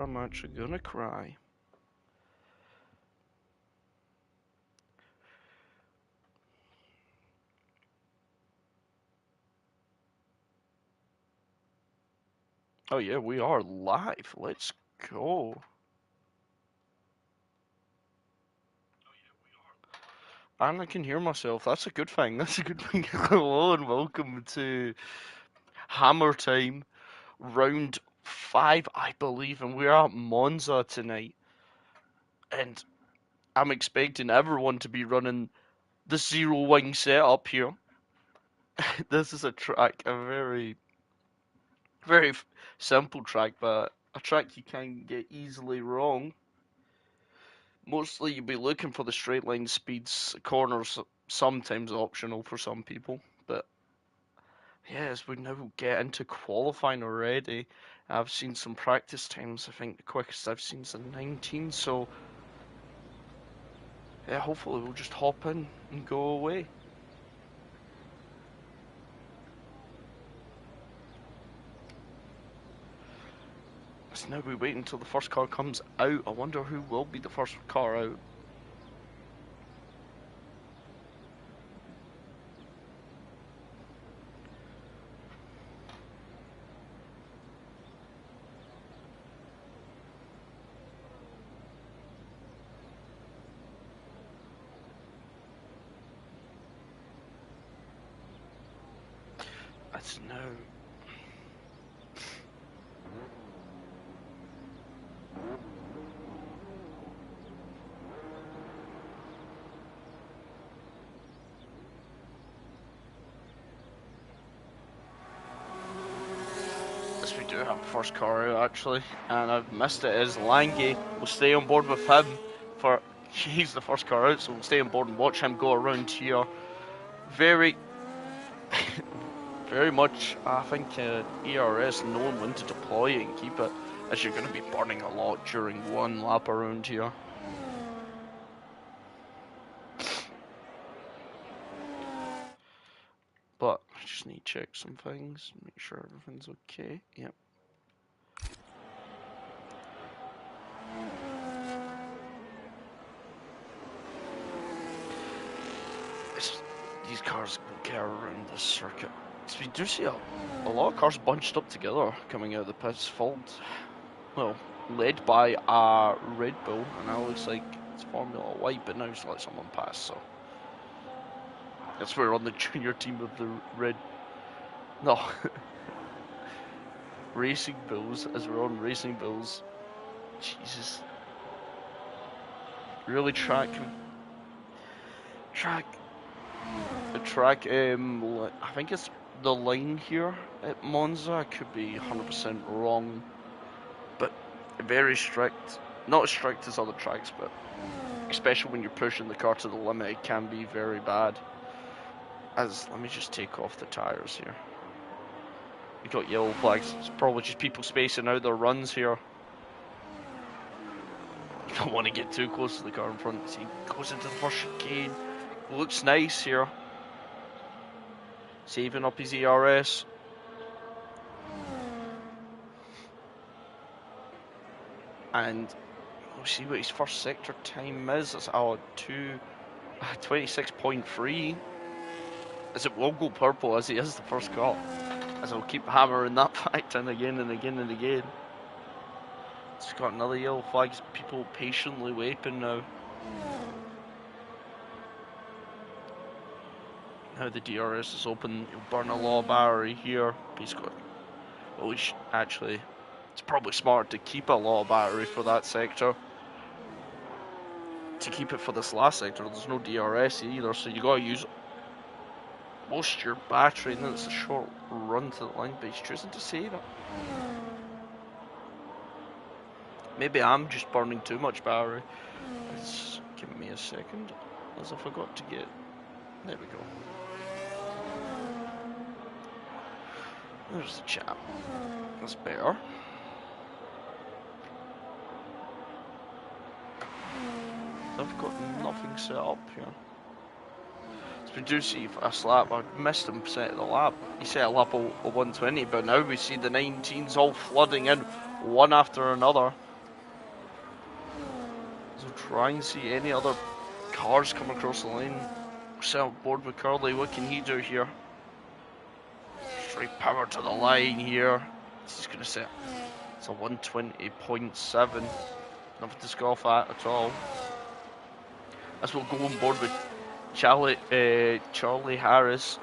I'm actually gonna cry. Oh yeah, we are live. Let's go. And I can hear myself. That's a good thing. That's a good thing. Hello and welcome to Hammer Time, round 5, I believe, and we're at Monza tonight. And I'm expecting everyone to be running the zero wing setup here. This is a track, a very simple track, but a track you can get easily wrong. Mostly you'll be looking for the straight line speeds, corners sometimes optional for some people, but yeah, as we now get into qualifying already, I've seen some practice times. I think the quickest I've seen is a 19, so yeah, hopefully we'll just hop in and go away. So now we wait until the first car comes out. I wonder who will be the first car out. It's now. Yes, we do have the first car out actually, and I've missed it. Is Lange? We'll stay on board with him for. He's the first car out, so we'll stay on board and watch him go around here. Very, very much. I think ERS knowing when to deploy it and keep it, as you're going to be burning a lot during one lap around here. But I just need to check some things, make sure everything's okay. Yep. These cars will get around this circuit. So we do see a lot of cars bunched up together coming out of the pits, followed, well, led by a Red Bull, and that looks like it's Formula White, but now just let someone pass, so. That's we're on the junior team of the Red. No. Racing Bulls, as we're on Racing Bulls. Jesus. Really track. I think it's the line here at Monza. I could be 100% wrong, but very strict. Not as strict as other tracks, but especially when you're pushing the car to the limit, it can be very bad. Let me just take off the tires here. We got yellow flags. It's probably just people spacing out their runs here. You don't want to get too close to the car in front. He goes into the first chicane. Looks nice here. Saving up his ERS. And we'll see what his first sector time is. It's 26.3. As it will go purple as he is the first car. As I'll keep hammering that fact in again and again and again. It's got another yellow flag. People patiently waiting now. Now the DRS is open. He'll burn a lot of battery here. He's got. Well, actually. It's probably smart to keep a lot of battery for that sector. To keep it for this last sector, there's no DRS either, so you gotta use most of your battery, and then it's a short run to the line, but he's choosing to save it. Maybe I'm just burning too much battery. It's give me a second, as I forgot to get. There we go. There's the chap. That's better. I've got nothing set up here. So we do see first lap. I missed him set the lap. He set a lap of 120, but now we see the 19s all flooding in one after another. So try and see any other cars come across the line. Set on board with Curly. What can he do here? Straight power to the line here. He's going to set. It's a 120.7. Nothing to scoff at all. As we'll go on board with Charlie Harris,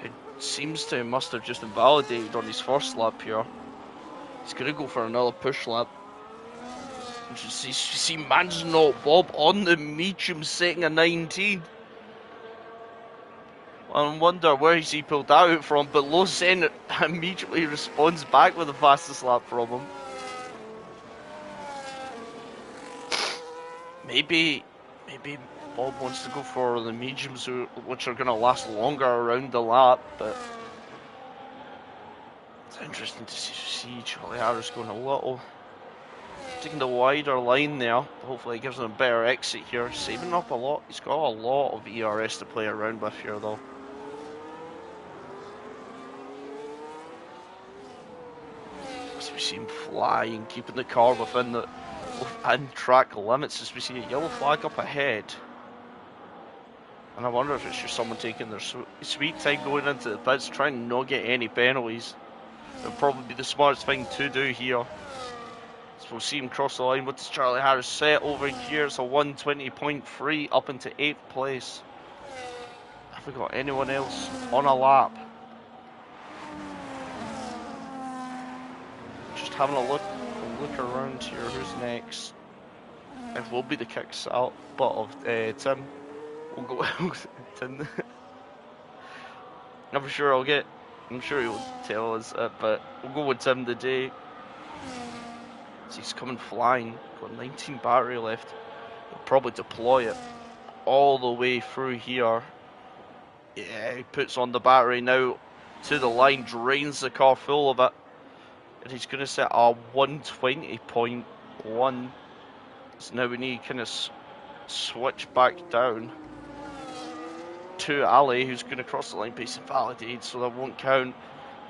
who seems to must have just invalidated on his first lap here. He's going to go for another push lap. You see Man's Not Bob on the medium setting a 19. I wonder where he pulled that out from, but Losen immediately responds back with the fastest lap from him. Maybe Bob wants to go for the mediums, which are going to last longer around the lap, but it's interesting to see Charlie Harris going a little, taking the wider line there. Hopefully it gives him a better exit here, saving up a lot. He's got a lot of ERS to play around with here though. As we see him flying, keeping the car within track limits, as we see a yellow flag up ahead. And I wonder if it's just someone taking their sweet time going into the pits, trying to not get any penalties. It would probably be the smartest thing to do here. So we'll see him cross the line. What does Charlie Harris set over here? It's a 120.3 up into 8th place. Have we got anyone else on a lap? Just having a look around here. Who's next? It will be the kicks out butt of Tim. We'll go with Tim. I'm sure he will tell us, but we'll go with Tim today. So he's coming flying. Got 19 battery left. He'll probably deploy it all the way through here. Yeah, he puts on the battery now to the line, drains the car full of it. And he's going to set a 120.1. So now we need to kind of switch back down to Ali, who's going to cross the line, pace invalidated, so that won't count.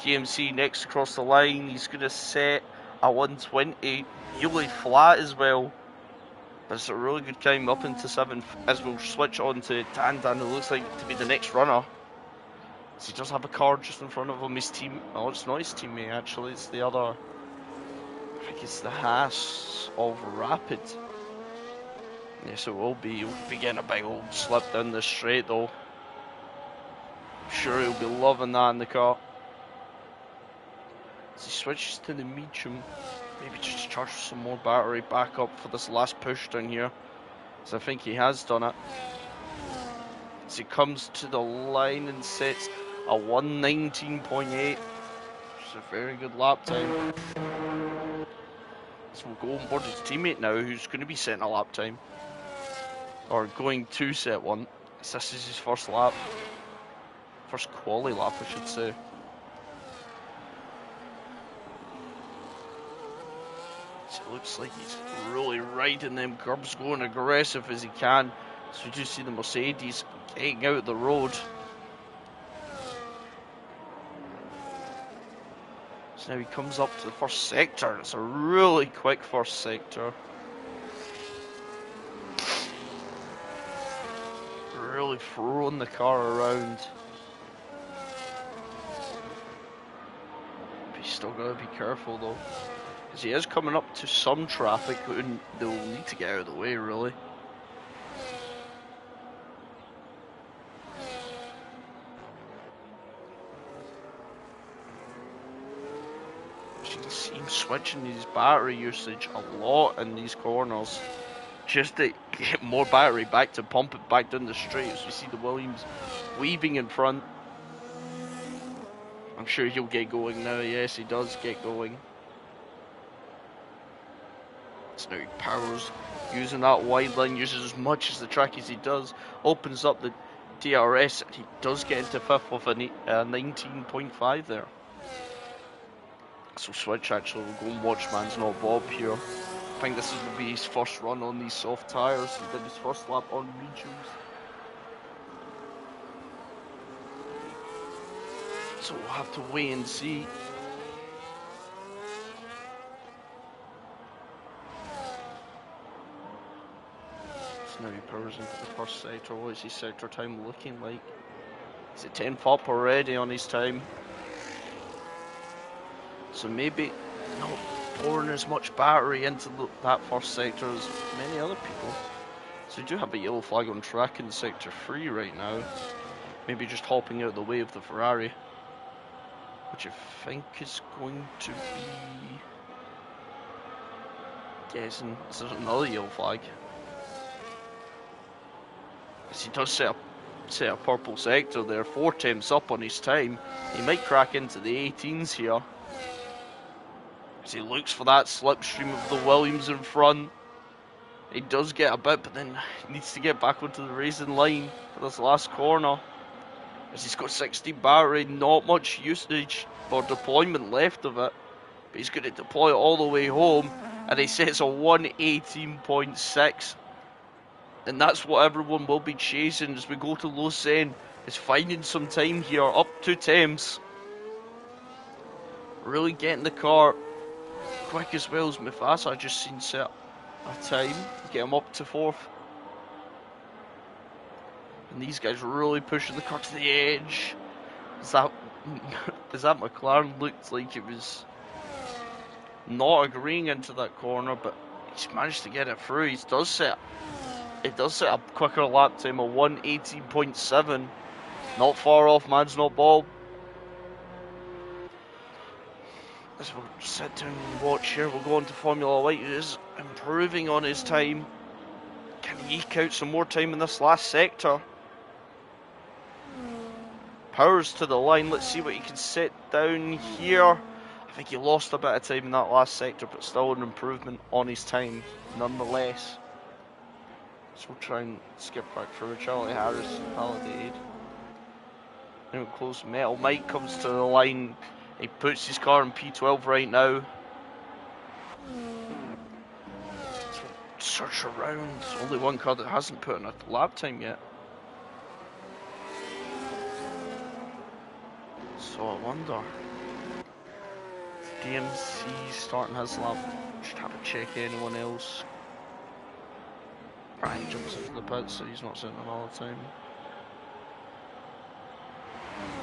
GMC next across the line, he's going to set a 120, nearly flat as well. But it's a really good climb up into 7th, as we'll switch on to Tandan, who looks like to be the next runner. So he does have a car just in front of him. His team, oh, it's not his teammate actually, it's the other, I think it's the Haas of Rapid. Yes, it will be. He'll be getting a big old slip down the straight though. I'm sure he'll be loving that in the car. As he switches to the medium, maybe just charge some more battery back up for this last push down here. So I think he has done it. As he comes to the line and sets a 119.8. Which is a very good lap time. So we'll go on board his teammate now, who's going to be setting a lap time. Or going to set one. This is his first lap. First quali lap, I should say. So it looks like he's really riding them curbs, going aggressive as he can. So we do see the Mercedes getting out the road. So now he comes up to the first sector. It's a really quick first sector. Really throwing the car around. But he's still got to be careful though, because he is coming up to some traffic and they'll need to get out of the way really. You can see him switching his battery usage a lot in these corners, just to get more battery back to pump it back down the straight. As we see the Williams weaving in front. I'm sure he'll get going now. Yes, he does get going. So now he powers, using that wide line, uses as much as the track as he does, opens up the DRS, and he does get into 5th with a 19.5 there. So switch actually, we'll go and watch Man's Not Bob here. I think this will be his first run on these soft tyres. He did his first lap on mediums. So we'll have to wait and see. So now he powers into the first sector. What is his sector time looking like? Is it 10th up already on his time? So maybe not pouring as much battery into that first sector as many other people. So you do have a yellow flag on track in sector 3 right now. Maybe just hopping out of the way of the Ferrari, which I think is going to be... Guessing this is another yellow flag. Because he does set a purple sector there, 4 temps up on his time. He might crack into the 18s here. As he looks for that slipstream of the Williams in front. He does get a bit, but then he needs to get back onto the racing line for this last corner. As he's got 16 battery, not much usage or deployment left of it. But he's going to deploy it all the way home, and he sets a 118.6. And that's what everyone will be chasing as we go to Lausanne. Is finding some time here, up to Thames. Really getting the car quick as well as Mufasa. I just seen set a time, get him up to 4th. And these guys really pushing the car to the edge. As that McLaren looked like it was not agreeing into that corner, but he's managed to get it through. It does set a quicker lap time of 118.7. Not far off Mads Not Bob. As we'll sit down and watch here, we'll go on to Formula White, who is improving on his time. Can he eke out some more time in this last sector? Powers to the line. Let's see what he can set down here. I think he lost a bit of time in that last sector, but still an improvement on his time nonetheless. So we'll try and skip back through. Charlie Harris validated. Now close. Metal Mike comes to the line. He puts his car in P12 right now. Search around. Only one car that hasn't put in a lap time yet. So I wonder. DMC starting his lap. Just have a check anyone else. Brian jumps into the pits, so he's not sitting another time.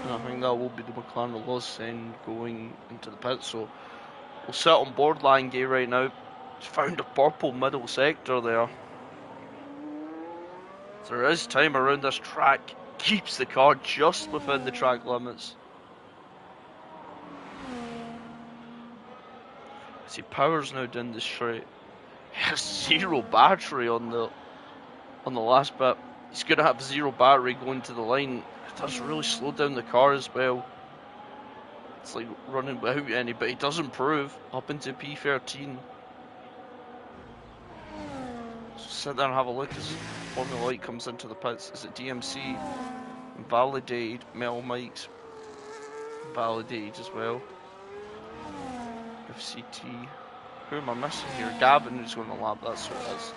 And I think that will be the McLaren Lausanne going into the pits. So we'll sit on board Lange right now. He's found a purple middle sector there. So there is time around this track. Keeps the car just within the track limits. As he powers now down the straight. He has 0 battery on the last bit. He's going to have 0 battery going to the line. It does really slow down the car as well. It's like running without any, but he does improve up into P13. So sit there and have a look as Formula Light comes into the pits. Is it DMC? Validated. Metal Mike's validated as well. FCT. Who am I missing here? Gavin is going to lap, that's what it is.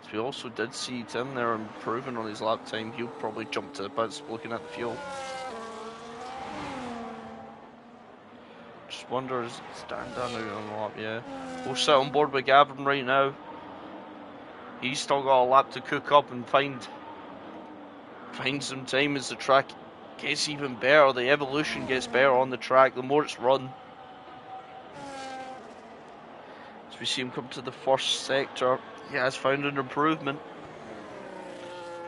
So we also did see Tim there improving on his lap time. He'll probably jump to the pits looking at the fuel. Just wonder, is Dan down out on the lap? Yeah. We'll sit on board with Gavin right now. He's still got a lap to cook up and find some time as the track gets even better. The evolution gets better on the track the more it's run. As we see him come to the first sector, he has found an improvement.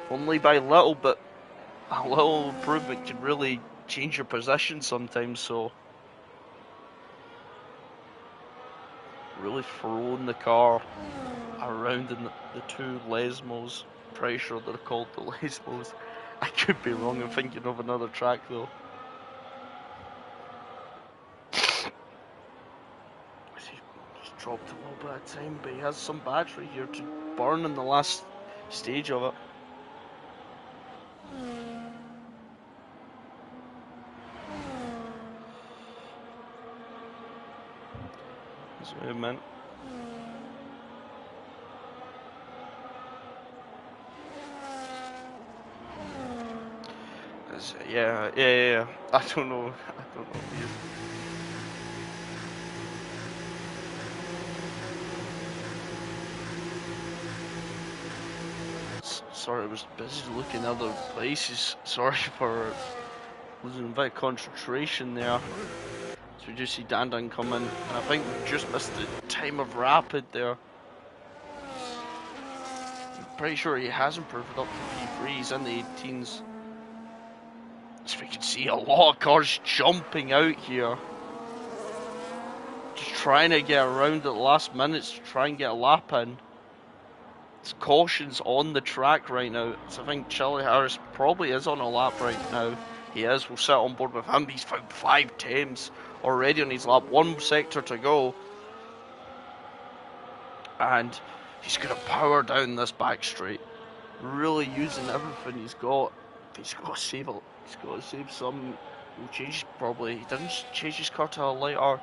Only by little, but a little improvement can really change your position sometimes, so really throwing the car around in the 2 Lesmos. Pretty sure they're called the Lesmos. I could be wrong, I'm thinking of another track though. He's dropped a little bit of time, but he has some battery here to burn in the last stage of it. Zoom in. Yeah. I don't know. Sorry, I was busy looking other places. Sorry for losing a bit of concentration there. So we do see Dandan come in, and I think we've just missed the time of rapid there. I'm pretty sure he has improved up to P3, he's in the 18s. So we can see a lot of cars jumping out here. Just trying to get around at the last minutes to try and get a lap in. It's cautions on the track right now. So I think Charlie Harris probably is on a lap right now. He is. We'll sit on board with him. He's found 5 times already on his lap. 1 sector to go. And he's going to power down this back straight. Really using everything he's got. He's got to save it. He's got to save some. He'll change probably. He didn't change his car to a lighter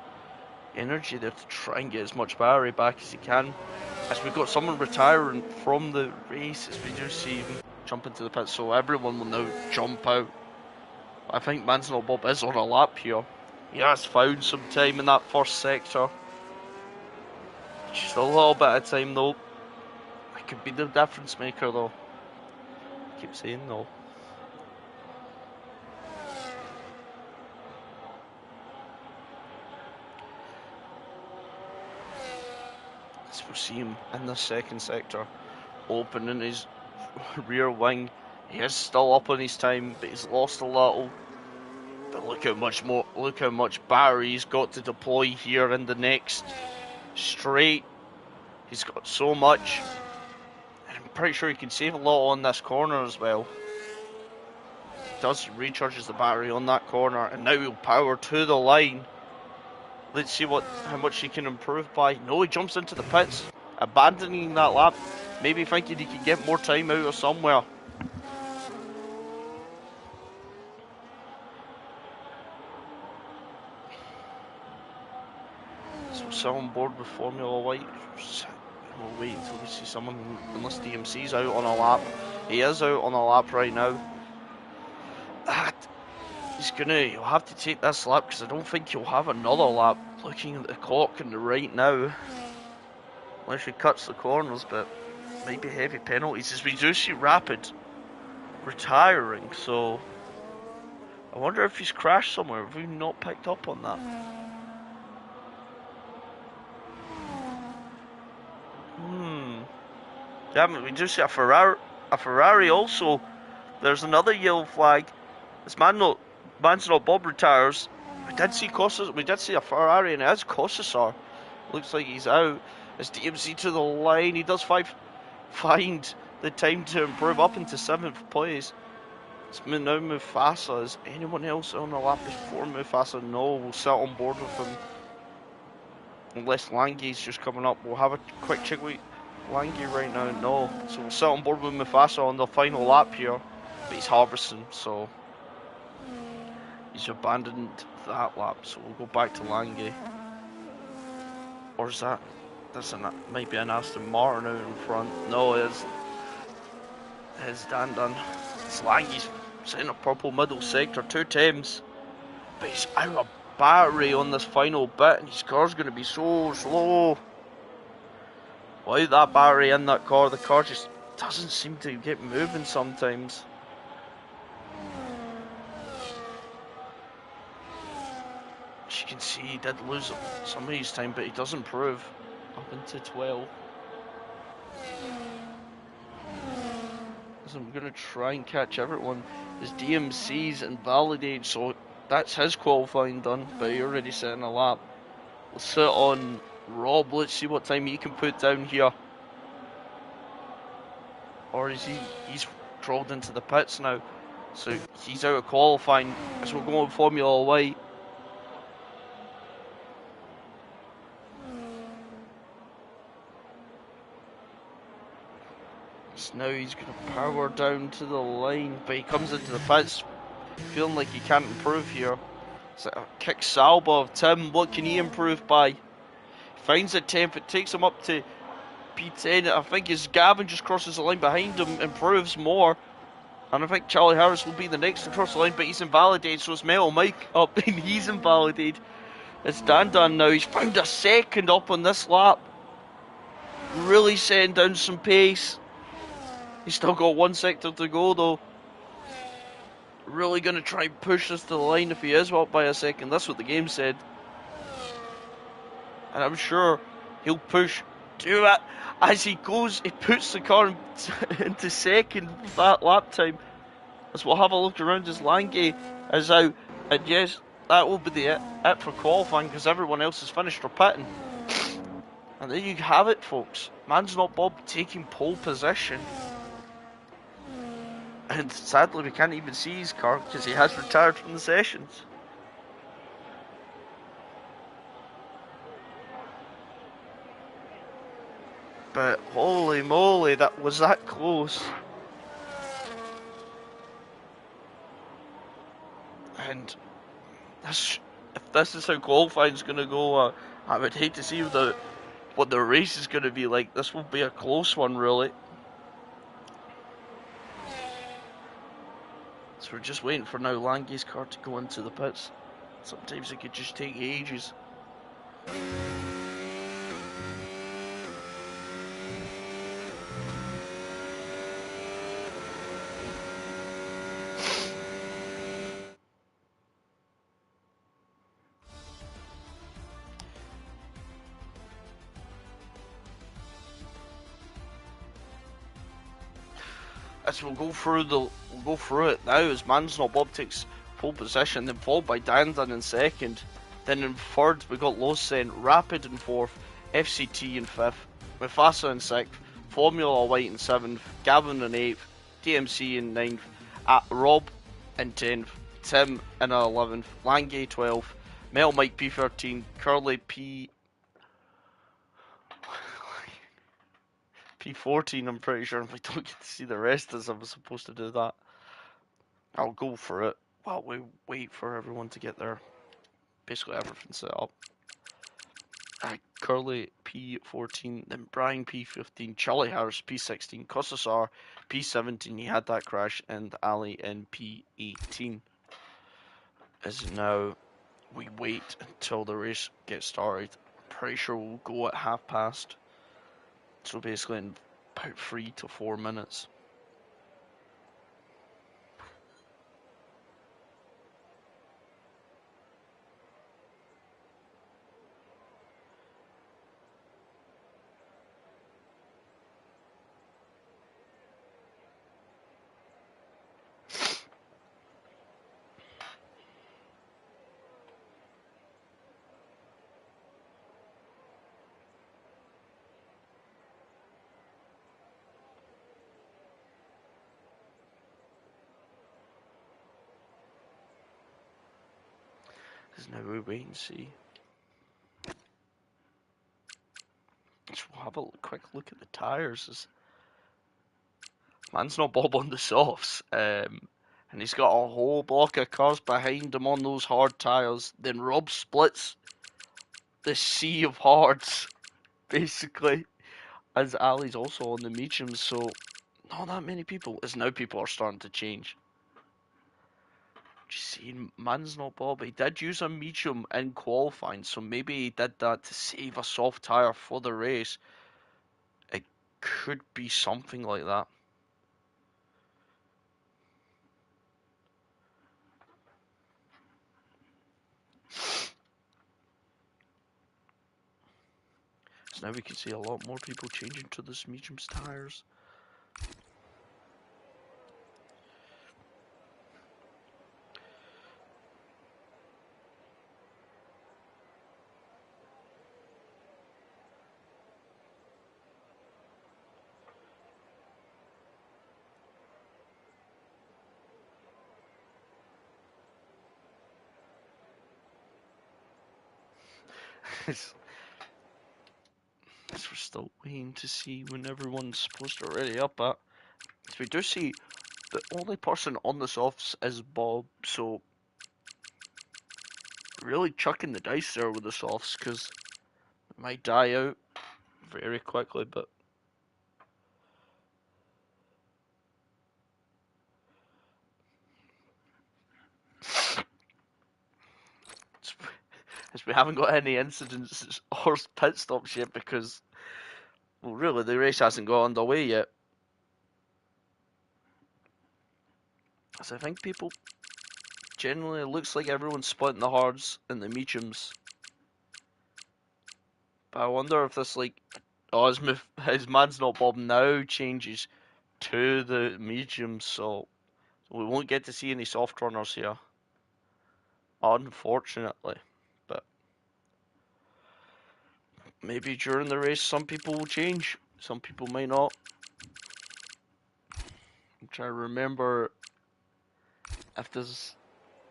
energy there to try and get as much battery back as he can. As we've got someone retiring from the race, as we do see him jump into the pit, so everyone will now jump out. I think Manson Bob is on a lap here. He has found some time in that first sector. Just a little bit of time though. It could be the difference maker though. I keep saying though. As we'll see him in the second sector, opening his rear wing. He is still up on his time, but he's lost a little. But look how much battery he's got to deploy here in the next straight. He's got so much. And I'm pretty sure he can save a lot on this corner as well. He does recharges the battery on that corner, and now he'll power to the line. Let's see how much he can improve by. No, he jumps into the pits, abandoning that lap, maybe thinking he can get more time out of somewhere. So we're still on board with Formula White. We'll wait until we see someone, unless DMC's out on a lap. He is out on a lap right now. He'll have to take this lap because I don't think he'll have another lap. Looking at the clock and right now, unless he cuts the corners, but maybe heavy penalties as we do see Rapid retiring. So I wonder if he's crashed somewhere. Have we not picked up on that? Damn it, we do see a Ferrari also. There's another yellow flag. This Manson Bob retires. We did see a Ferrari, and it is Kossar. Looks like he's out. It's DMC to the line. He does find the time to improve up into 7th place. It's now Mufasa. Is anyone else on the lap before Mufasa? No, we'll sit on board with him. Unless Langie's just coming up. We'll have a quick check with Langie right now. No. So we'll sit on board with Mufasa on the final lap here. But he's harvesting, so he's abandoned that lap, so we'll go back to Lange. Or is that? Might be an Aston Martin out in front. No, it's Dandan. It's Lange's sitting a purple middle sector 2 times. But he's out of battery on this final bit, and his car's going to be so slow. Without that battery in that car, the car just doesn't seem to get moving sometimes. As you can see, he did lose some of his time, but he does improve up into 12. So I'm going to try and catch everyone. His DMC's invalidated, so that's his qualifying done, but he already set in a lap. We'll sit on Rob. Let's see what time he can put down here. Or is he's crawled into the pits now, so he's out of qualifying as we're going Formula White. So now he's going to power down to the line, but he comes into the pits feeling like he can't improve here. It's like a kick salvo of Tim. What can he improve by? Finds a temp, it takes him up to P10. I think as Gavin just crosses the line behind him, improves more. And I think Charlie Harris will be the next to cross the line, but he's invalidated, so it's Metal Mike up and he's invalidated. It's Dandan now. He's found a second up on this lap. Really setting down some pace. He's still got one sector to go though. Really going to try and push this to the line if he is up by a second. That's what the game said. And I'm sure he'll push to it. As he goes, he puts the car into second that lap time. As we'll have a look around as Lange is out. And yes, that will be it for qualifying because everyone else has finished their pitting. And there you have it, folks. Man's Not Bob taking pole position. And sadly, we can't even see his car because he has retired from the sessions. But holy moly, that was that close. And if this is how qualifying's going to go, I would hate to see what the race is going to be like. This will be a close one, really. So we're just waiting for now Lange's car to go into the pits. Sometimes it could just take ages. As we'll go through it now as Man's Not Bob takes pole position, then followed by Dandan in second. Then in third we got Lawson, Rapid in fourth, FCT in fifth, Mufasa in sixth, Formula White in seventh, Gavin in eighth, DMC in ninth, Rob in 10th, Tim in 11th, Lange 12th, Mel Mike P13, Curly P14, I'm pretty sure. If we don't get to see the rest as I'm supposed to do that, I'll go for it while we wait for everyone to get there. Basically everything set up. Curly P14, then Brian P15, Charlie Harris P16, Kostasar P17, he had that crash, and Ali in P18. As now we wait until the race gets started. I'm pretty sure we'll go at past. So basically in about 3 to 4 minutes. Because now we wait and see. So we'll have a quick look at the tyres. Man's Not Bob on the softs. And he's got a whole block of cars behind him on those hard tyres. Then Rob splits the sea of hards, basically. As Ali's also on the mediums, so not that many people. As now people are starting to change. Just seeing Man's Not Bob. He did use a medium in qualifying, so maybe he did that to save a soft tyre for the race. It could be something like that. So now we can see a lot more people changing to this medium's tyres. As we're still waiting to see when everyone's supposed to ready up at. So we do see the only person on the softs is Bob, so really chucking the dice there with the softs because it might die out very quickly, but as we haven't got any incidents or pit stops yet because, well, really the race hasn't got underway yet. So I think people generally, it looks like everyone's splitting the hards and the mediums. But I wonder if this, like, oh, his man's not Bob now changes to the mediums, so we won't get to see any soft runners here, unfortunately. But maybe during the race, some people will change, some people may not. I'm trying to remember if there's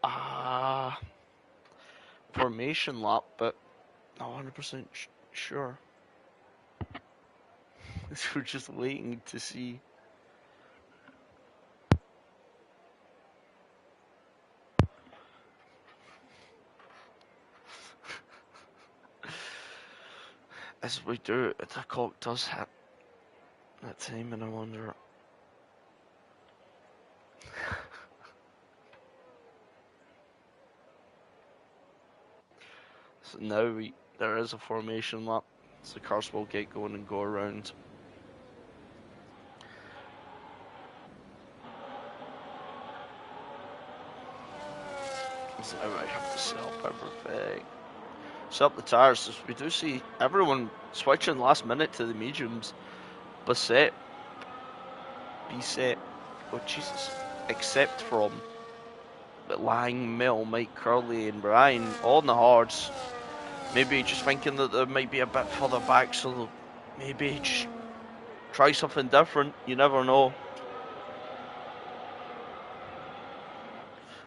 a formation lap, but not 100% sure. We're just waiting to see. As we do, the clock does hit that time, and I wonder. So now there is a formation lap, so the cars will get going and go around. So now I have to set up everything. Set up the tires. So we do see everyone switching last minute to the mediums. Bissett, oh Jesus, except from Lang, Mill, Mike Curley and Brian, all in the hards. Maybe just thinking that they might be a bit further back, so they'll maybe just try something different. You never know.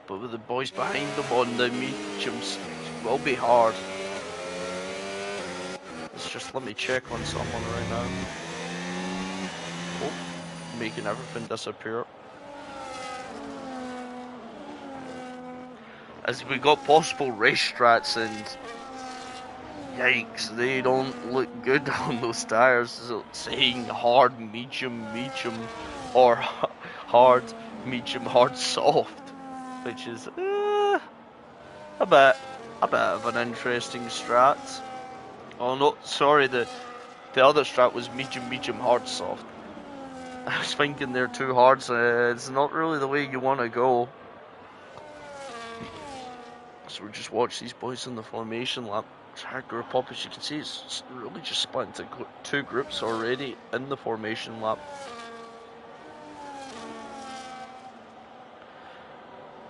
But with the boys behind them on the mediums, it will be hard. Let's just let me check on someone right now. Oh, making everything disappear. As we got possible race strats, and yikes, they don't look good on those tires. So saying hard, medium, or hard, medium, hard, soft, which is a bit of an interesting strat. Oh no, sorry, the other strat was medium, hard, soft. I was thinking they're too hard, so it's not really the way you want to go. So we just watch these boys in the formation lap. Try to group up. As you can see, it's really just split into two groups already in the formation lap.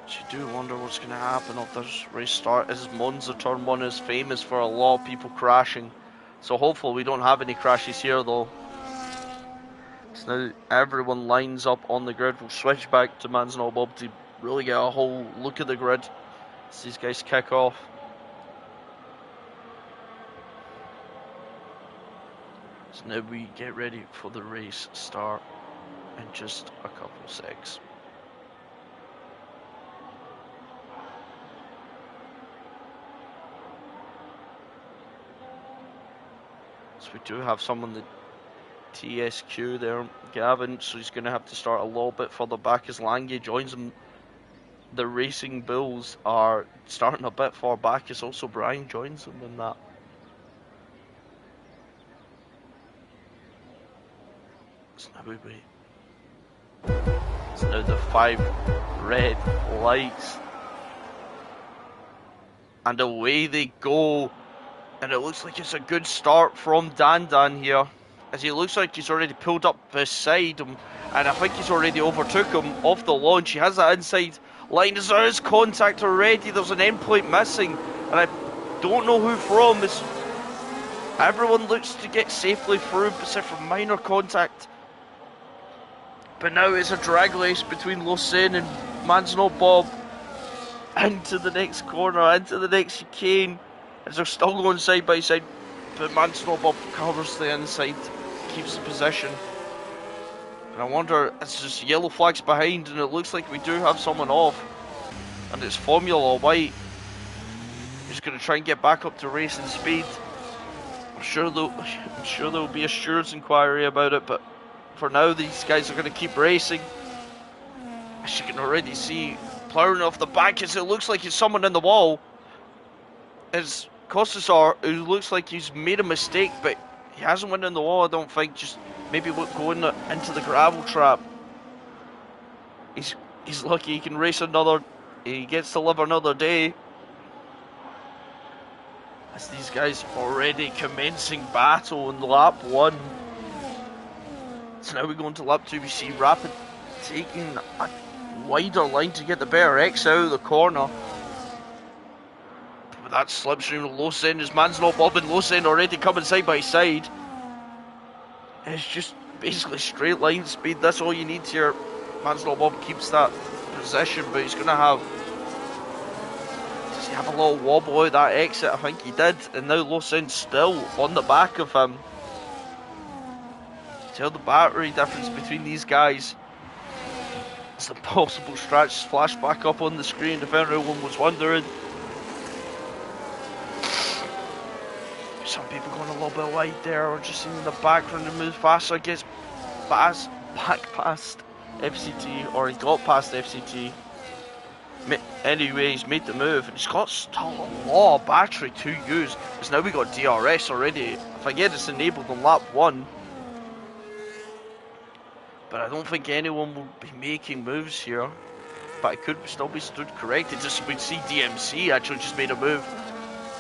But you do wonder what's going to happen if this race start. As Monza turn 1 is famous for a lot of people crashing. So hopefully we don't have any crashes here though. So now everyone lines up on the grid. We'll switch back to Monza and Bob to really get a whole look at the grid as these guys kick off. So now we get ready for the race start in just a couple secs. So we do have someone the TSQ there, Gavin, so he's going to have to start a little bit further back as Lange joins him. The Racing Bulls are starting a bit far back as also Brian joins them in that. So now we wait. So now the 5 red lights. And away they go. And it looks like it's a good start from Dan here. As he looks like he's already pulled up beside him. And I think he's already overtook him off the launch. He has that inside line. There is contact already. There's an end plate missing. And I don't know who from. Everyone looks to get safely through, except for minor contact. But now it's a drag race between Lausanne and Manzano Bob. Into the next corner, into the next chicane. As they're still going side by side. But Manzano Bob covers the inside, keeps the position. And I wonder, it's just yellow flags behind, and it looks like we do have someone off. And it's Formula White. He's going to try and get back up to racing speed. I'm sure there'll be a stewards inquiry about it, but for now these guys are going to keep racing. As you can already see, plowing off the back as it looks like it's someone in the wall. It's Costasar, who looks like he's made a mistake, but he hasn't went in the wall, I don't think. Just maybe going into the gravel trap. He's He's lucky he can race another. He gets to live another day. As these guys already commencing battle in lap 1. So now we go into lap 2. We see Rapid taking a wider line to get the better X out of the corner. But that slipstream of Los Angeles, man's not bobbing. Los Angeles already coming side by side. It's just basically straight line speed. That's all you need here. Man's not bob keeps that position, but he's going to have. Does he have a little wobble out that exit? I think he did. And now Los Angeles still on the back of him. Tell the battery difference between these guys. It's a possible stretch flash back up on the screen if anyone was wondering. Some people going a little bit wide there, or just in the background to move faster. Gets back past FCT, or he got past FCT. Anyway, he's made the move, and he's got still a lot of battery to use. Because now we got DRS already. If I get it's enabled on lap 1. But I don't think anyone will be making moves here. But it could still be stood corrected. Just we see DMC actually just made a move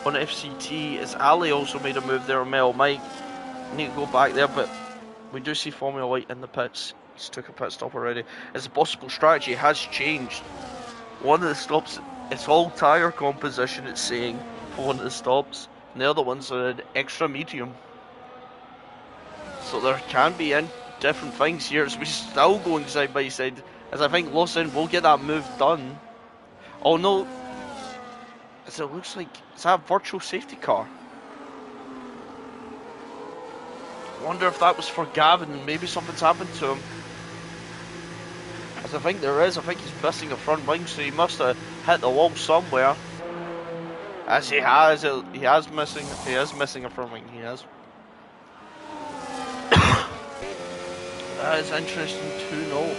on FCT. As Ali also made a move there on Mel Mike. Need to go back there, but we do see Formula White in the pits. He's took a pit stop already. As the possible strategy has changed. One of the stops, it's all tyre composition, it's saying, for one of the stops. And the other one's an extra medium. So there can be different things here, as we're still going side by side, as I think Lawson will get that move done. Oh no, as it looks like, is that a virtual safety car? I wonder if that was for Gavin and maybe something's happened to him. As I think there is, I think he's missing a front wing, so he must have hit the wall somewhere. As he is missing a front wing, he has. That is interesting to know.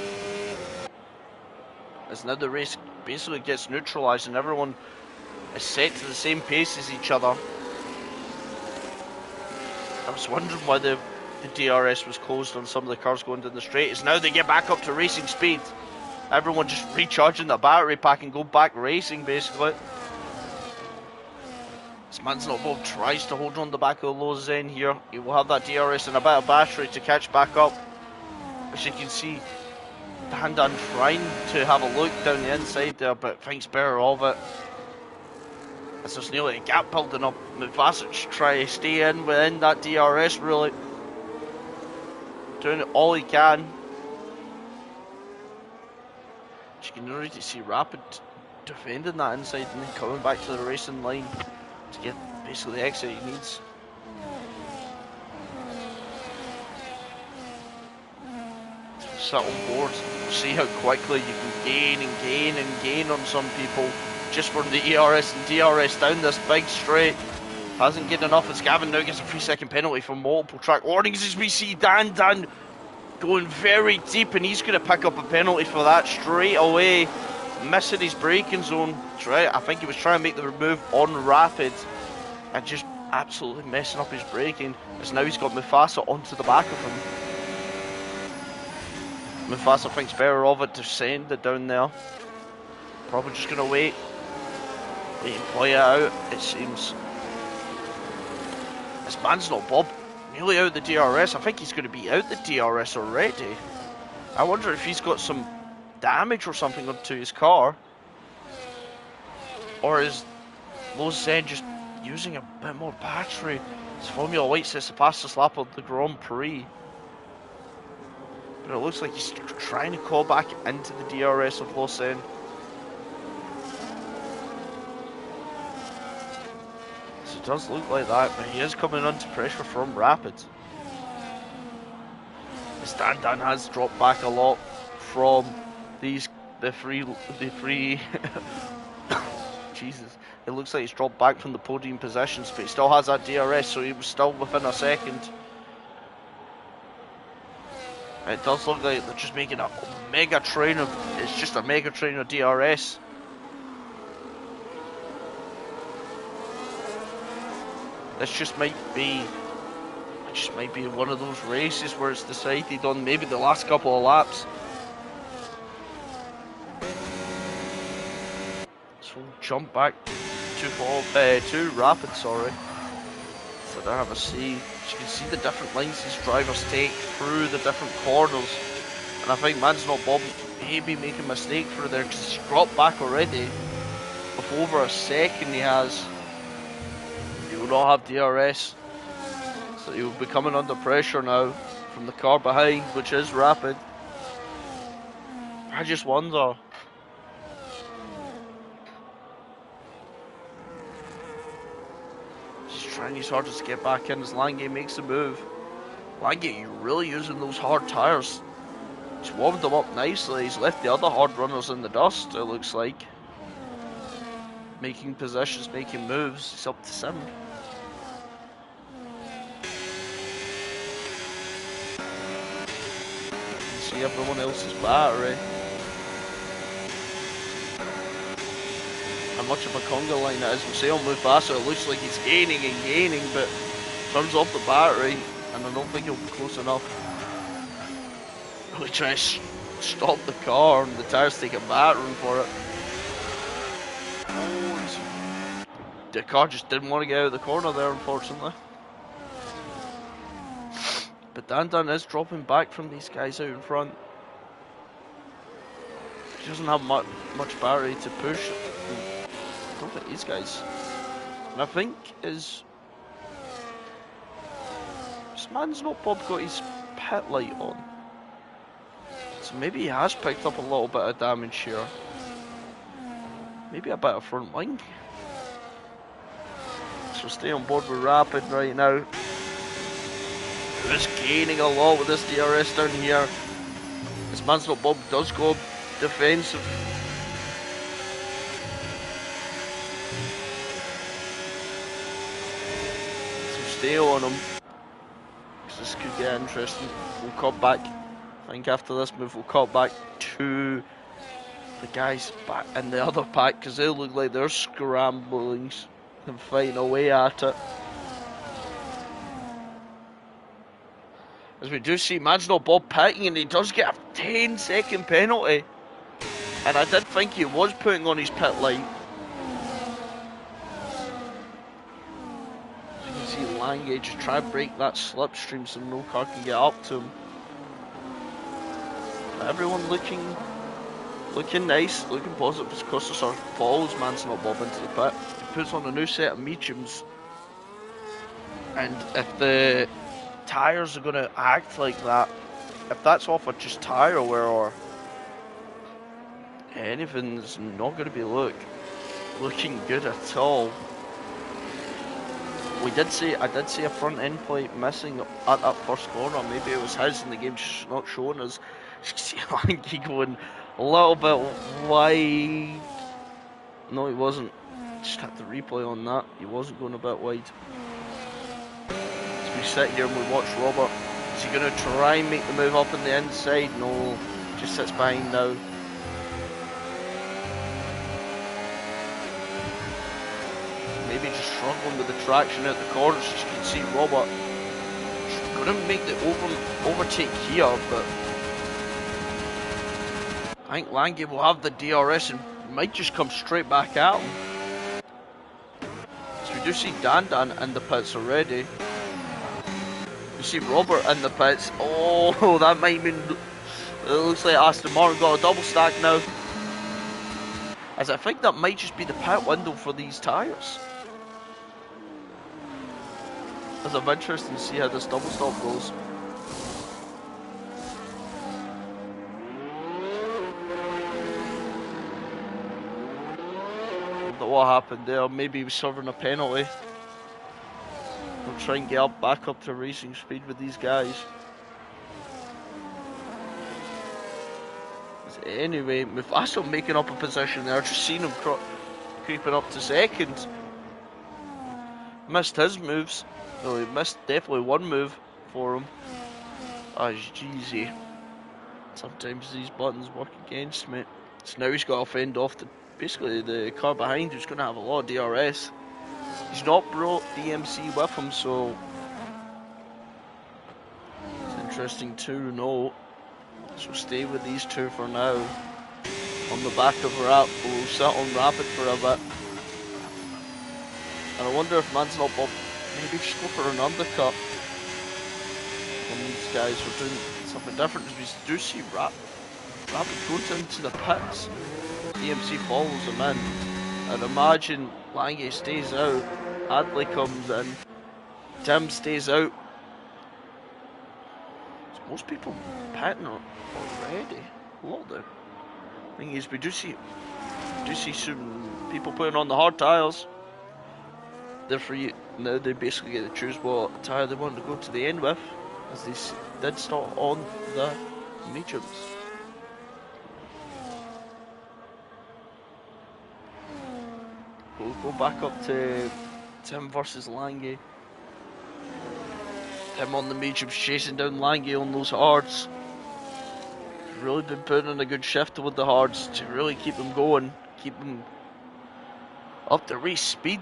As now the race basically gets neutralised and everyone is set to the same pace as each other. I was wondering why the DRS was closed on some of the cars going down the straight. As now they get back up to racing speed. Everyone just recharging the battery pack and go back racing basically. As Mansell tries to hold on the back of the low Zen here. He will have that DRS and a bit of battery to catch back up. As you can see, Dandan trying to have a look down the inside there, but thinks better of it. As there's nearly a gap building up, Mufasa try to stay in within that DRS really. Doing it all he can. As you can already see Rapid defending that inside and then coming back to the racing line to get basically the exit he needs. Sit on board, see how quickly you can gain and gain and gain on some people just from the ERS and DRS down this big straight. Hasn't get enough as Gavin now gets a 3-second penalty for multiple track warnings as we see Dan going very deep, and he's going to pick up a penalty for that straight away, missing his braking zone. I think he was trying to make the move on Rapid and just absolutely messing up his braking, as now he's got Mufasa onto the back of him. Mufasa thinks better of it to send it down there. Probably just going to wait and play it out, it seems. This man's not Bob. Nearly out the DRS. I think he's going to be out the DRS already. I wonder if he's got some damage or something onto his car. Or is Los Zen just using a bit more battery? His Formula White says the fastest lap of the Grand Prix. But it looks like he's trying to call back into the DRS of Los Zen. It does look like that, but he is coming under pressure from Rapid. His Dan has dropped back a lot from the three Jesus. It looks like he's dropped back from the podium positions, but he still has that DRS, so he was still within a second. It does look like they're just making a mega train of, it's just a mega train of DRS. This just might be one of those races where it's decided on maybe the last couple of laps. jump back to Rapid, sorry. So they have a see. You can see the different lines these drivers take through the different corners. And I think Man's Not Bob may be making a mistake through there because he's dropped back already. With over a second he has. He will not have DRS. So he will be coming under pressure now from the car behind, which is Rapid. I just wonder. He's trying his hardest to get back in as Lange makes the move. Lange, you're really using those hard tyres. He's warmed them up nicely. He's left the other hard runners in the dust, it looks like. Making positions, making moves. He's up to 7. See everyone else's battery. How much of a conga line it is. We'll say on Mufasa, it looks like he's gaining and gaining, but turns off the battery, and I don't think he'll be close enough. Really trying to stop the car, and the tyres take a battering for it. Oh, the car just didn't want to get out of the corner there, unfortunately. But Dan is dropping back from these guys out in front. He doesn't have much battery to push. I don't think these guys. And I think this Man's Not Bob got his pit light on. So maybe he has picked up a little bit of damage here. Maybe a bit of front wing. So stay on board with Rapid right now. Is gaining a lot with this DRS down here. This Man's Not Bob does go defensive. So stay on him. This could get interesting. We'll cut back. I think after this move we'll cut back to the guys back in the other pack because they look like they're scrambling and fighting away at it. As we do see Man's Not Bob pitting, and he does get a 10-second penalty. And I did think he was putting on his pit light. As you can see Lange just try to break that slipstream so no car can get up to him. But everyone looking nice, looking positive as Custer follows Man's Not Bob into the pit. He puts on a new set of mediums. And if the tyres are going to act like that, if that's off of just tyre wear or anything's not going to be looking good at all. I did see a front end plate missing at that first corner. Maybe it was his and the game's just not showing us. You can see Lange going a little bit wide. No, he wasn't. Just had the replay on that. He wasn't going a bit wide. We sit here and we watch Robert. Is he going to try and make the move up on the inside? No, just sits behind now. Maybe just struggling with the traction out the corners. As you can see Robert going to make the overtake here, but I think Lange will have the DRS and might just come straight back at him. So we do see Dan in the pits already. You see Robert in the pits. Oh, that might mean it looks like Aston Martin got a double stack now. As I think that might just be the pit window for these tyres. As I'm interested to see how this double stop goes. What happened there? Maybe he was serving a penalty. We'll try and get back up to racing speed with these guys. Anyway, Mufasa making up a position there. Just seen him creeping up to second. Missed his moves. No, he missed definitely one move for him. Oh, jeezy. Sometimes these buttons work against me. So now he's got to fend off basically the car behind, who's going to have a lot of DRS. He's not brought DMC with him, so it's interesting to know. So stay with these two for now. On the back of We'll sit on Rapid for a bit. And I wonder if Man's not Bob maybe just go for an undercut when these guys are doing something different. Because we do see Rapid goes into the pits. DMC follows him in. And imagine Lange stays out, Adley comes in, Tim stays out. So most people pitting already. Hold it. Thing is, we do see some people putting on the hard tyres. They're free now. They basically get to choose what tyre they want to go to the end with, as they did start on the mediums. We'll go back up to Tim versus Lange. Tim on the mediums chasing down Lange on those hards. Really been putting in a good shift with the hards to really keep them going, keep them up to race speed.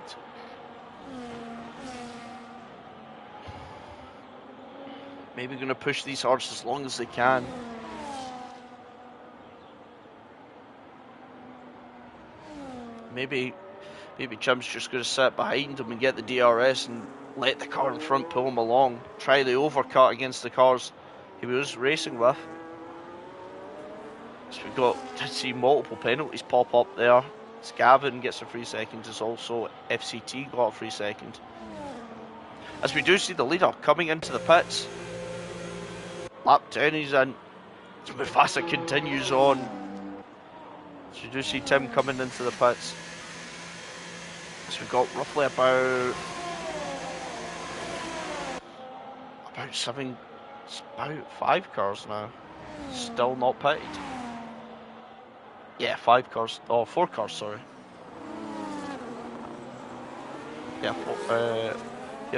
Maybe going to push these hards as long as they can. Maybe Chim's just going to sit behind him and get the DRS and let the car in front pull him along. Try the overcut against the cars he was racing with. So we did see multiple penalties pop up there. Gavin gets a 3 seconds, as also FCT got a 3 seconds. As we do see the leader coming into the pits. Lap 10 he's in. Mufasa continues on. So you do see Tim coming into the pits. So we've got roughly about 5 cars now. Still not pitted. Yeah, 5 cars. Oh, 4 cars, sorry. Yeah,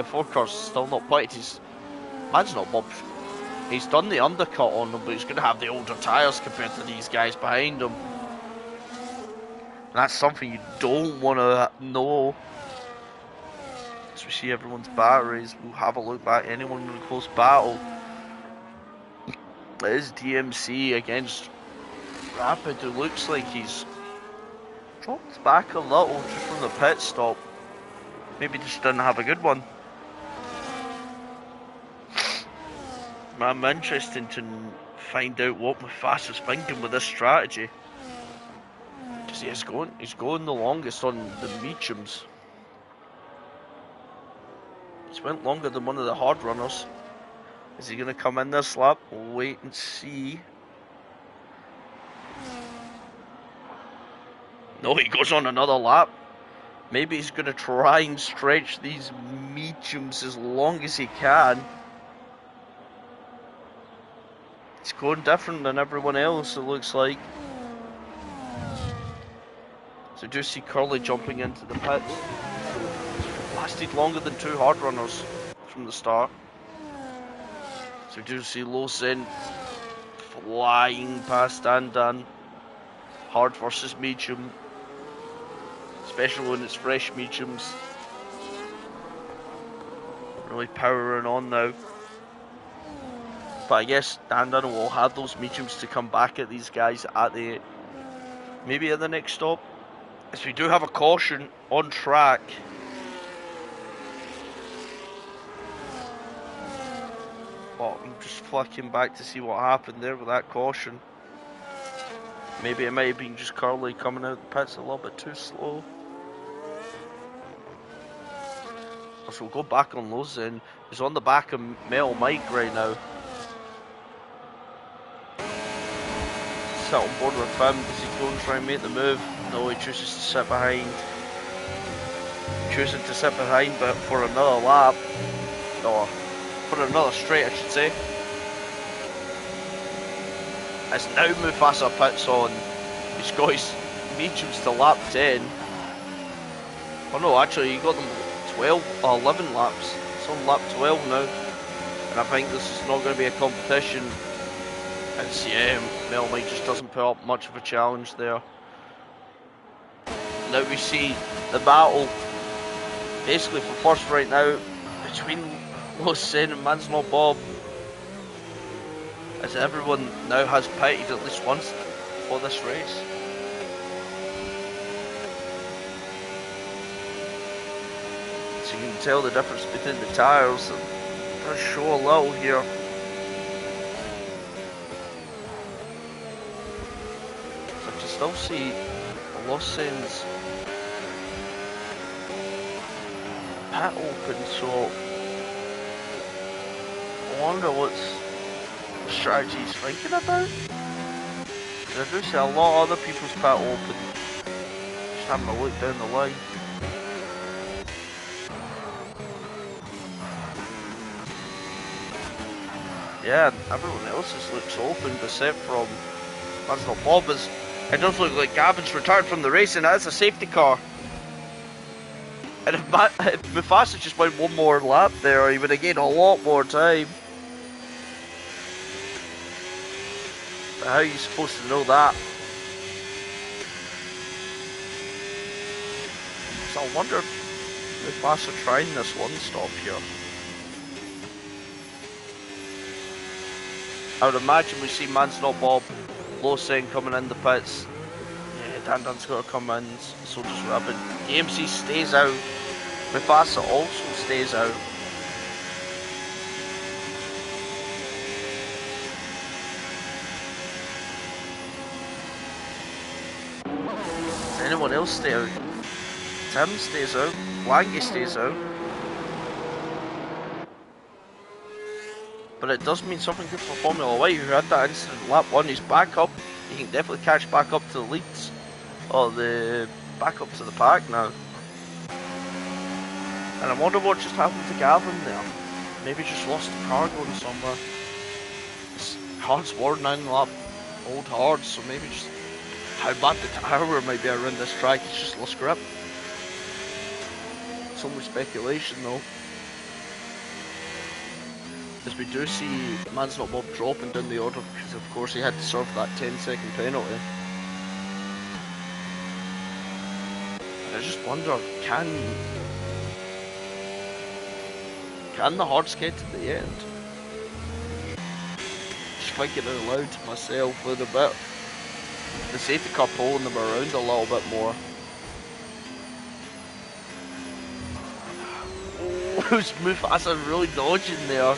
4 cars still not pitted. Man's not Bob. He's done the undercut on them, but he's going to have the older tyres compared to these guys behind him. And that's something you don't want to know. As we see everyone's batteries, we'll have a look back. Anyone in a close battle. It is DMC against Rapid, who looks like he's dropped back a little just from the pit stop. Maybe just didn't have a good one. I'm interested to find out what Mufasa's thinking with this strategy. Because he's going the longest on the mediums. He's went longer than one of the hard runners. Is he going to come in this lap? We'll wait and see. No, he goes on another lap. Maybe he's going to try and stretch these mediums as long as he can. He's going different than everyone else, it looks like. So do see Curly jumping into the pits. Lasted longer than 2 hard runners from the start. So do see Lawson flying past Andan. Hard versus medium. Especially when it's fresh mediums. Really powering on now. But I guess Andan will have those mediums to come back at these guys at maybe at the next stop. As we do have a caution on track. But I'm just flicking back to see what happened there with that caution. Maybe it might have been just Curly coming out the pits a little bit too slow. So we'll go back on Lowe's then. He's on the back of Mel Mike right now. Sit on board with him. Does he go and try and make the move? No, he chooses to sit behind. Choosing to sit behind, but for another lap. Or for another straight, I should say. As now Mufasa pits on. He's got his mediums to lap 10. Oh no, actually he got them 12 or 11 laps. It's on lap 12 now. And I think this is not going to be a competition. It's, yeah, Mel Mike just doesn't put up much of a challenge there. Now we see the battle basically for first right now between Lawson and Man's Not Bob. As everyone now has pitted at least once for this race. You can tell the difference between the tyres, and it does show a little here. So I can still see Lawson's pit open, so I wonder what strategy he's thinking about. I do see a lot of other people's pit open. Just having a look down the line. Yeah, everyone else's looks open, except from that's not Bob. It does look like Gavin's returned from the race, and that's a safety car. And if Mufasa just went one more lap there, he would have gained a lot more time. But how are you supposed to know that? So I wonder if Mufasa trying this one stop here. I would imagine we see Man's Not Bob, Losing coming in the pits. Yeah, Dan's got to come in, so does Rabbit. AMC stays out. Mufasa also stays out. Does anyone else stay out? Tim stays out. Wangy stays out. But it does mean something good for Formula White, who had that incident lap 1. He's back up. He can definitely catch back up to the leads. Or the back up to the pack now. And I wonder what just happened to Gavin there. Maybe just lost the car going somewhere. His hard's wore 9 lap old hard, so maybe just how bad the tyre might be around this track. He's just lost grip. It's only speculation though. As we do see Man's Not Bob dropping down the order because of course he had to serve that 10-second penalty. And I just wonder, can the Hearts get to the end? Just thinking out loud to myself with a bit. The safety car pulling them around a little bit more. Oh, was Mufasa really dodging there?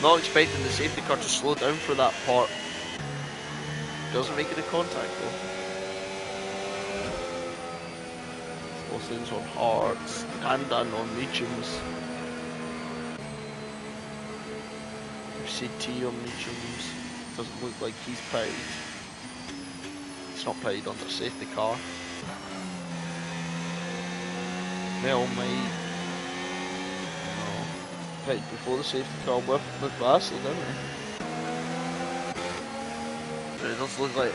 Not expecting the safety car to slow down for that part. Doesn't make any contact though. Lawson's on hards, Dandan on mediums. CT on mediums. Doesn't look like he's paid. It's not paid under safety car. Mel might. No. Paid before the safety car with Mufasa, didn't he? But it does look like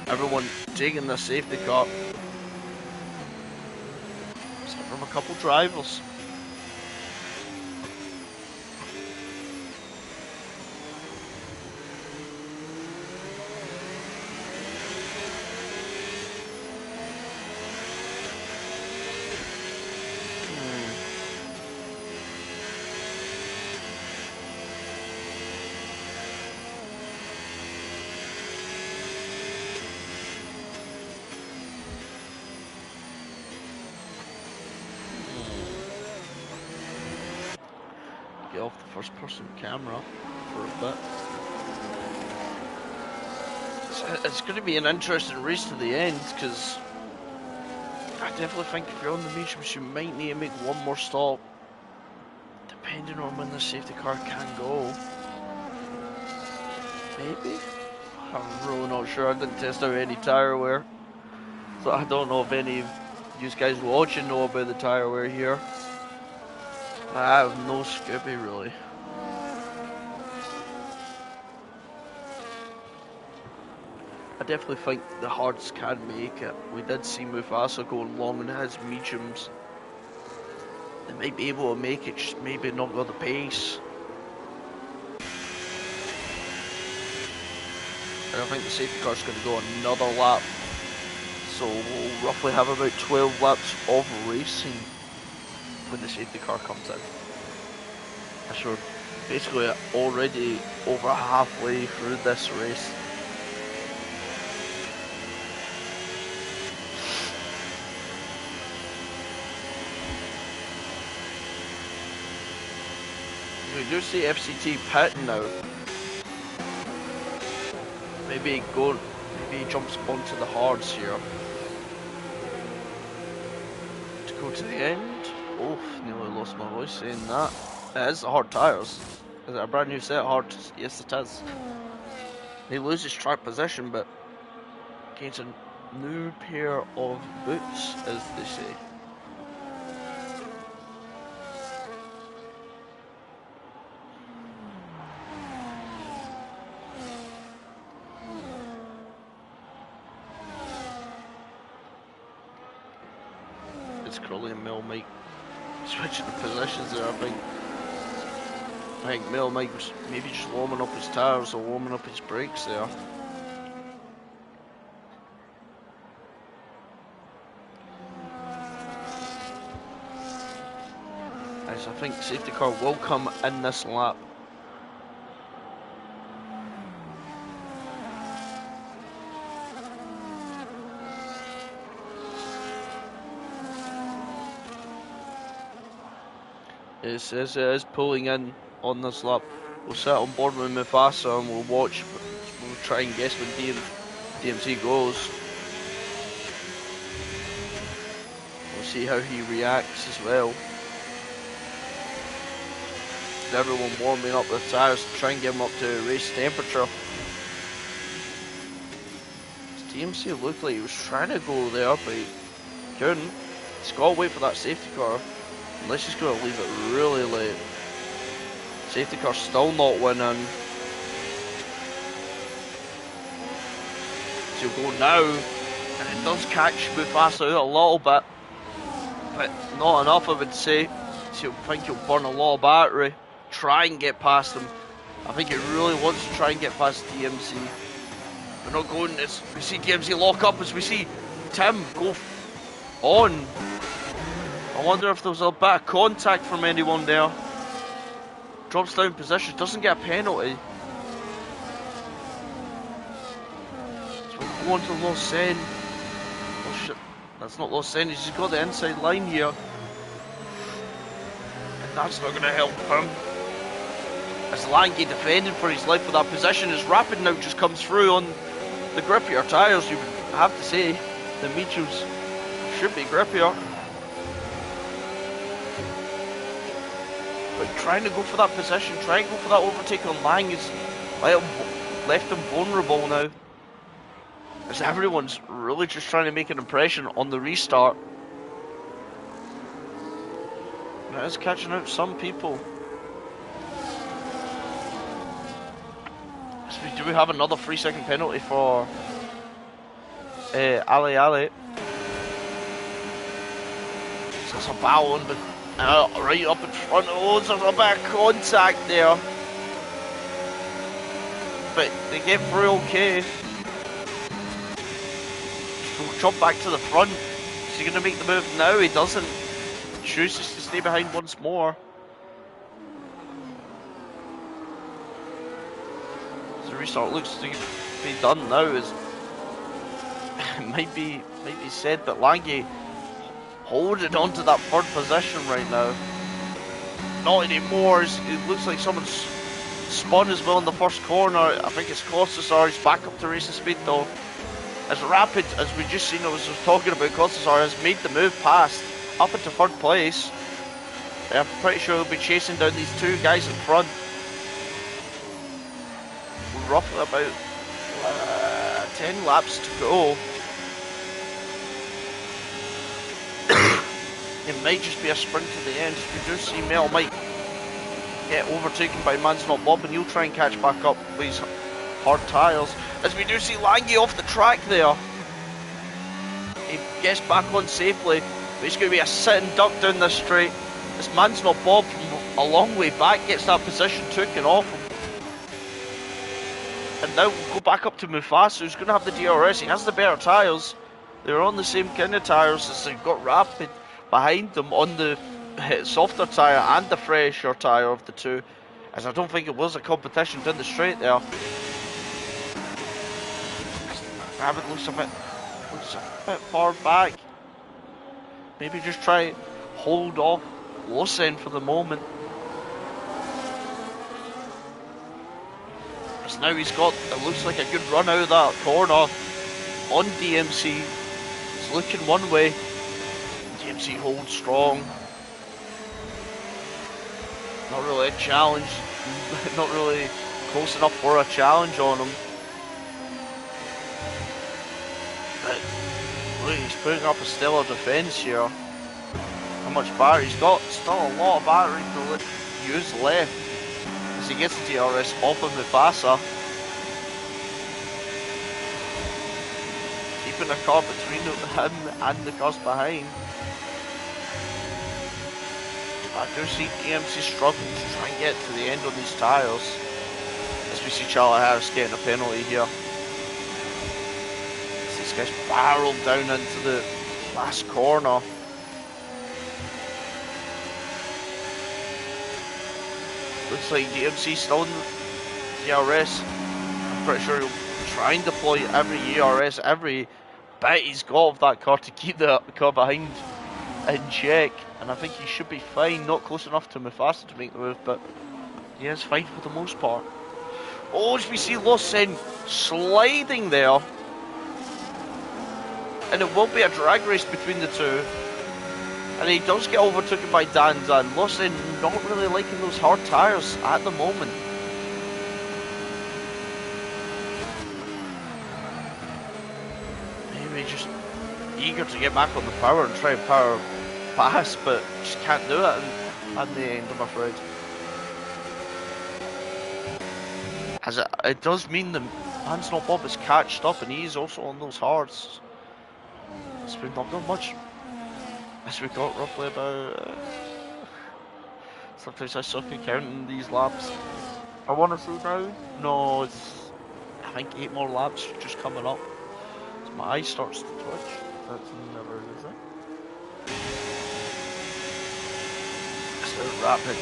everyone taking the safety car. Except from a couple drivers. Get off the first person camera for a bit. It's going to be an interesting race to the end because I definitely think if you're on the mediums you might need to make one more stop depending on when the safety car can go. Maybe? I'm really not sure. I didn't test out any tyre wear, so I don't know if any of you guys watching know about the tyre wear here. I have no Scooby really. I definitely think the Hearts can make it. We did see Mufasa going long in his mediums. They might be able to make it, just maybe not with the pace. And I think the safety car's going to go another lap. So we'll roughly have about 12 laps of racing when the safety car comes in. So we're basically already over halfway through this race. We do see FCT pitting now. Maybe he jumps onto the hards here. To go to the end. Oh, nearly lost my voice saying that. It is the hard tyres. Is it a brand new set of hard? Yes, it is. He loses track position, but gains a new pair of boots, as they say. It's Crowley and Mel Mike switching the positions there. I think Mel Mike was maybe just warming up his tyres or warming up his brakes there. As I think safety car will come in this lap. It says it is pulling in on this lap. We'll sit on board with Mufasa and we'll watch. We'll try and guess when DMC goes. We'll see how he reacts as well. Everyone warming up their tyres to try and get him up to race temperature. DMC looked like he was trying to go there, but he couldn't. He's got to wait for that safety car. Unless he's going to leave it really late. Safety car still not winning. So he'll go now. And it does catch Mufasa out a little bit. But not enough, I would say. So I think he'll burn a lot of battery. Try and get past him. I think he really wants to try and get past DMC. We're not going as we see DMC lock up, as we see Tim go on. I wonder if there was a bit of contact from anyone there. Drops down position, doesn't get a penalty. So we're going to Los Sen. Oh shit, that's not Los Sen, he's just got the inside line here. And that's not going to help him. As Lange defending for his life with that position, as Rapid now just comes through on the grippier tyres, you would have to say. The mediums should be grippier. But trying to go for that position, trying to go for that overtake on Lang is left him vulnerable now. As everyone's really just trying to make an impression on the restart. And it is catching out some people. So we do have another 3-second penalty for Ali Ali. So it's a battle, but right up in front. Oh, there's a bit of contact there. But they get through okay. So we'll jump back to the front. Is he going to make the move? No, he doesn't. Chooses to stay behind once more. So the restart looks to be done now. As it might be said that Lange holding on to that third position right now. Not anymore. It looks like someone's spun as well in the first corner. I think it's Costasar. He's back up to racing speed though. As Rapid, as we just seen, I was talking about, Costasar has made the move past up into third place. I'm pretty sure he'll be chasing down these two guys in front. Roughly about 10 laps to go. It might just be a sprint to the end. We do see Mel might get overtaken by Man's Not Bob, and he'll try and catch back up with his hard tyres. As we do see Lange off the track there. He gets back on safely, but he's going to be a sitting duck down this straight. This Man's Not Bob from a long way back gets that position taken off him. And now we'll go back up to Mufasa, who's going to have the DRS. He has the better tyres. They're on the same kind of tyres as they've got Rapid behind them on the softer tyre and the fresher tyre of the two, as I don't think it was a competition down the straight there. Rapid looks a bit far back. Maybe just try hold off Losen for the moment. as now he's got, it looks like a good run out of that corner on DMC. It's looking one way. DMC holds strong. Not really a challenge. Not really close enough for a challenge on him. But look, he's putting up a stellar defence here. How much battery he's got? Still a lot of battery to use left as he gets the DRS off of Mufasa. Keeping a car between him and the cars behind. I do see DMC struggling to try and get to the end on these tyres. As we see Charlie Harris getting a penalty here. As these guys barrel down into the last corner. Looks like DMC still in the ERS. I'm pretty sure he'll try and deploy every ERS, every bit he's got of that car to keep the car behind in check. And I think he should be fine, not close enough to Mufasa to make the move, but he is fine for the most part. Oh, as we see Lawson sliding there. And it will be a drag race between the two. And he does get overtaken by Danzan. Lawson not really liking those hard tyres at the moment. Maybe just eager to get back on the power and try and power past, but just can't do it at the end, I'm afraid. As it does mean that Hans Not Bob is catched up and he's also on those hards. So we've not got much. As we got roughly about... sometimes I suck at counting these laps. I want to say now, no, it's I think 8 more laps just coming up. So my eye starts to twitch. That's never easy. So Rapid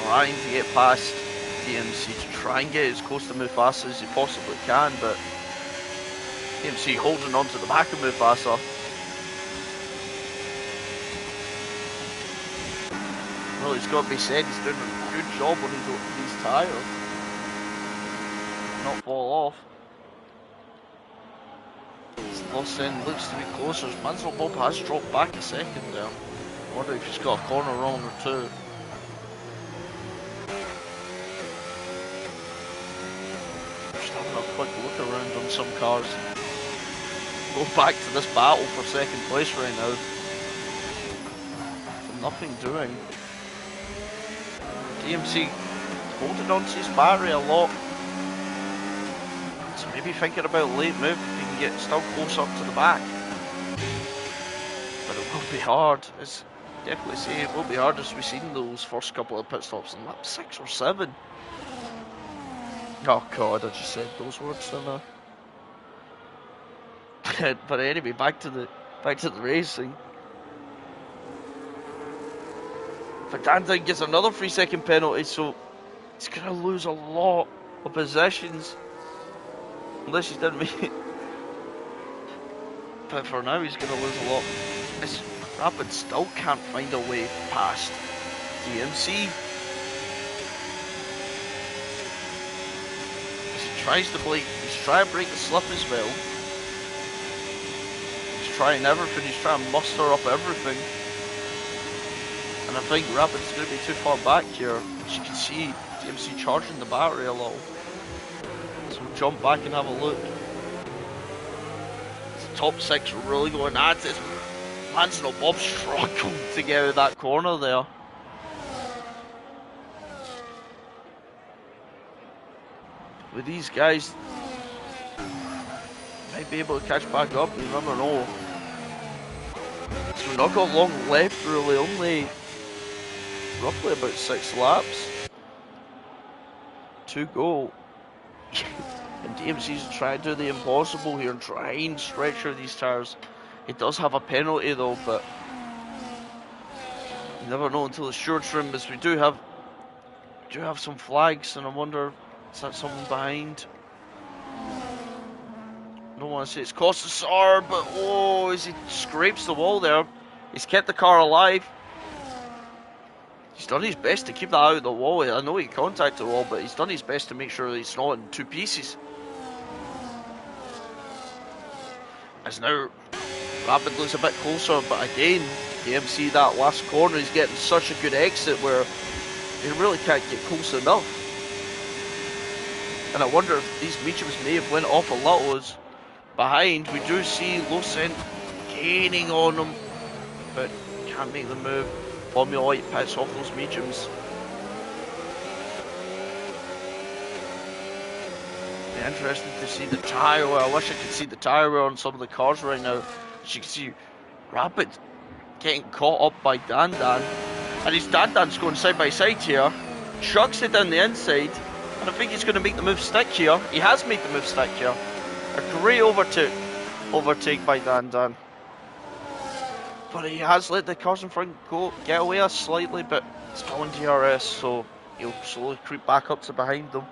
trying to get past DMC to try and get as close to Mufasa as he possibly can, but DMC holding on to the back of Mufasa. Well, it's got to be said, he's doing a good job on these tyres. Not fall off. Lawson looks to be closer. Mansell Bob has dropped back a second there. I wonder if he's got a corner wrong or two. Just having a quick look around on some cars. Go back to this battle for second place right now. Nothing doing. DMC holding on to his battery a lot. So maybe thinking about a late move if he can get still close up to the back. But it will be hard. It's definitely say it will be hard as we've seen those first couple of pit stops in lap 6 or 7. Oh god, I just said those words, didn't I? But anyway, back to the racing. But Danzig gets another 3-second penalty, so he's going to lose a lot of possessions. Unless he didn't make it. But for now, he's going to lose a lot. This Rapid still can't find a way past DMC. As he tries to break, he's trying to break the slip as well. He's trying everything, he's trying to muster up everything. And I think Rapid's going to be too far back here. As you can see, DMC charging the battery a little. So we'll jump back and have a look. The top 6 really going at it. Manson or Bob struggled to get out of that corner there. With these guys, might be able to catch back up, you never know. So we've not got long left really, only roughly about 6 laps to go. And DMC's trying to do the impossible here and try and stretch out these tyres. It does have a penalty though, but you never know until it's short trim, as we do have some flags, and I wonder, is that someone behind? I don't want to say it's cost Sar, but oh, as he scrapes the wall there, he's kept the car alive. He's done his best to keep that out of the wall. I know he contacted the wall, but he's done his best to make sure that it's not in two pieces. As now Rapid looks a bit closer, but again, DMC that last corner, he's getting such a good exit where he really can't get close enough. And I wonder if these mediums may have went off a little as behind. We do see Lucent gaining on him, but can't make the move. Formula Light pits off those mediums. Interesting to see the tyre wear. I wish I could see the tyre wear on some of the cars right now. As you can see, Rapid getting caught up by Dan, and his Dan's going side by side here. Chucks it down the inside, and I think he's going to make the move stick here. He has made the move stick here. A great overtake by Dan. But he has let the cars in front get away slightly, but still on DRS, so he'll slowly creep back up to behind them.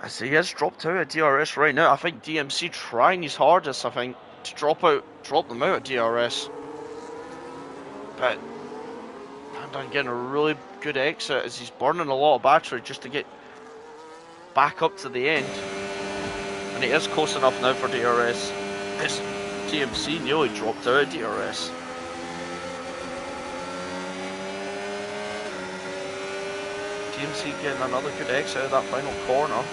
As he has dropped out of DRS right now. I think DMC trying his hardest, I think, to drop them out of DRS. But Dan getting a really good exit as he's burning a lot of battery just to get back up to the end. And he is close enough now for DRS. This DMC nearly dropped out of DRS. DMC getting another good exit out of that final corner.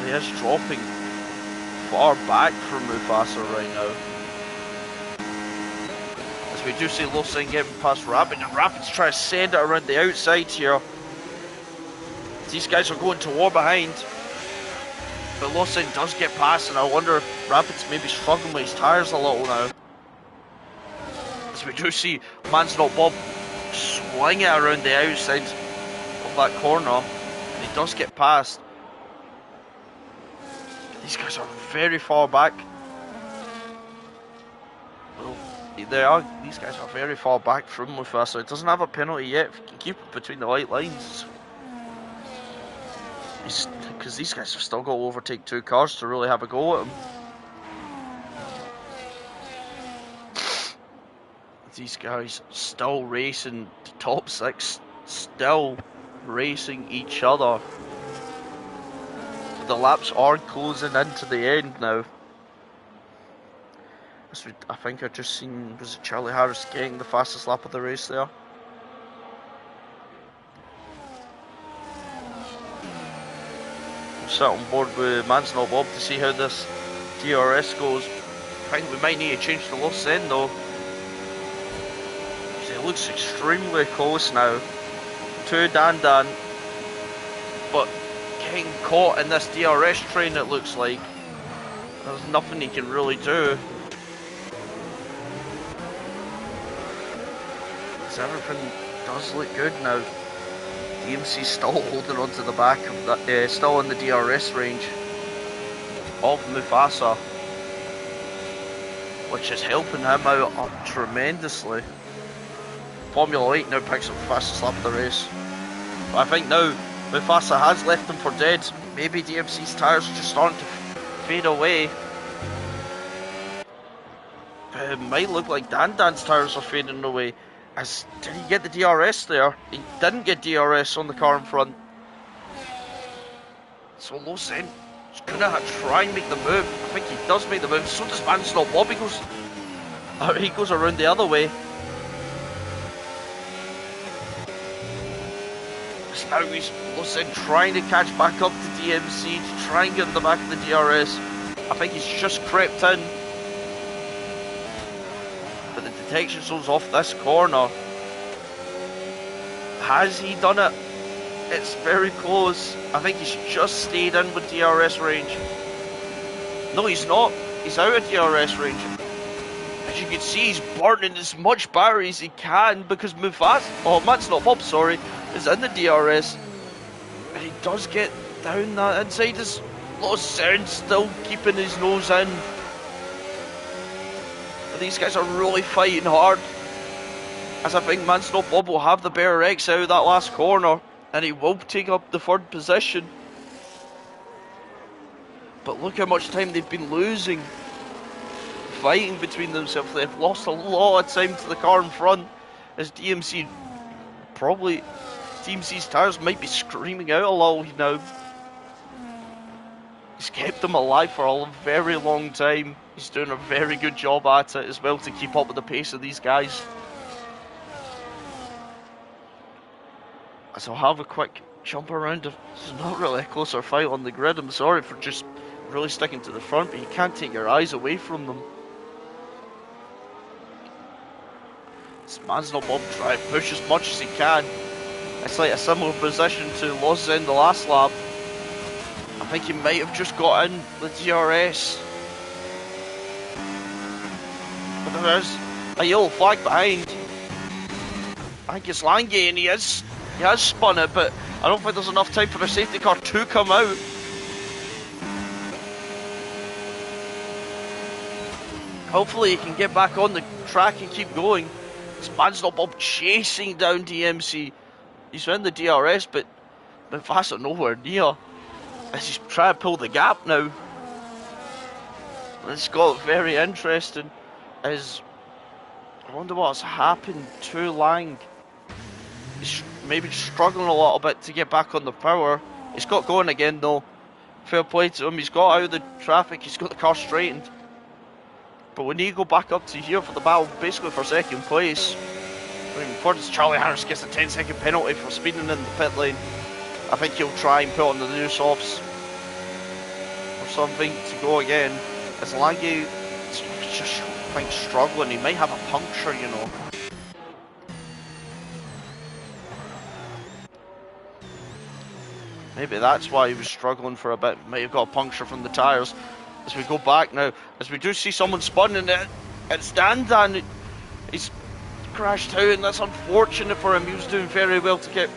He is dropping far back from Mufasa right now. As we do see Lucent getting past Rapid, and Rapid's trying to send it around the outside here. These guys are going to war behind. But Lucent does get past, and I wonder if Rapid's maybe struggling with his tyres a little now. As we do see Man's Not Bob swing it around the outside of that corner, and he does get past. These guys are very far back. Well, these guys are very far back from Mufasa. It doesn't have a penalty yet if he can keep it between the white lines. Because these guys have still got to overtake two cars to really have a go at him. These guys still racing the top six, still racing each other. The laps are closing into the end now. I think I just seen, was it Charlie Harris getting the fastest lap of the race there? We'll sit on board with Man's Not Bob to see how this DRS goes. I think we might need to change the Lucent though. It looks extremely close now to Dan, but getting caught in this DRS train, it looks like. There's nothing he can really do. Because everything does look good now. DMC's still holding on to the back of that, still in the DRS range of Mufasa, which is helping him out tremendously. Formula 8 now picks up the fastest lap of the race. But I think now Mufasa has left him for dead. Maybe DMC's tyres are just starting to fade away. But it might look like Dan's tyres are fading away. Did he get the DRS there? He didn't get DRS on the car in front. So Lucent is going to try and make the move. I think he does make the move. So does Man's Not Bob. He goes around the other way. Now he's Lucent trying to catch back up to DMC to try and get in the back of the DRS. I think he's just crept in. But the detection zone's off this corner. Has he done it? It's very close. I think he's just stayed in with DRS range. No, he's not. He's out of DRS range. As you can see, he's burning as much battery as he can because Man's Not Bob, sorry, is in the DRS. And he does get down that inside. There's a lot of sound still keeping his nose in. But these guys are really fighting hard. As I think Man's Not Bob will have the better X out of that last corner. And he will take up the third position. But look how much time they've been losing. fighting between themselves. They've lost a lot of time to the car in front, as DMC's tires might be screaming out a little now. He's kept them alive for a very long time. He's doing a very good job at it as well to keep up with the pace of these guys. So I'll have a quick jump around. It's not really a closer fight on the grid. I'm sorry for just really sticking to the front, but you can't take your eyes away from them. This man's not Bob trying to push as much as he can. It's like a similar position to Loz's in the last lap. I think he might have just got in the DRS. But there is a yellow flag behind. I think it's Lange, and he has spun it, but I don't think there's enough time for the safety car to come out. Hopefully he can get back on the track and keep going. This man's not Bob chasing down DMC. He's in the DRS, but Mufasa nowhere near. As he's trying to pull the gap now. It's got very interesting. As I wonder what's happened to Lang. He's maybe struggling a little bit to get back on the power. He's got going again though. Fair play to him. He's got out of the traffic. He's got the car straightened. But we need to go back up to here for the battle, basically for second place. Moving forward, as Charlie Harris gets a 10-second penalty for speeding in the pit lane. I think he'll try and put on the new softs or something to go again. As Lange is just, I think, struggling. He might have a puncture, you know. Maybe that's why he was struggling for a bit. Might have got a puncture from the tyres. As we go back now, as we do see someone spun in it, it's Dan. He's crashed out, and that's unfortunate for him. He was doing very well to get.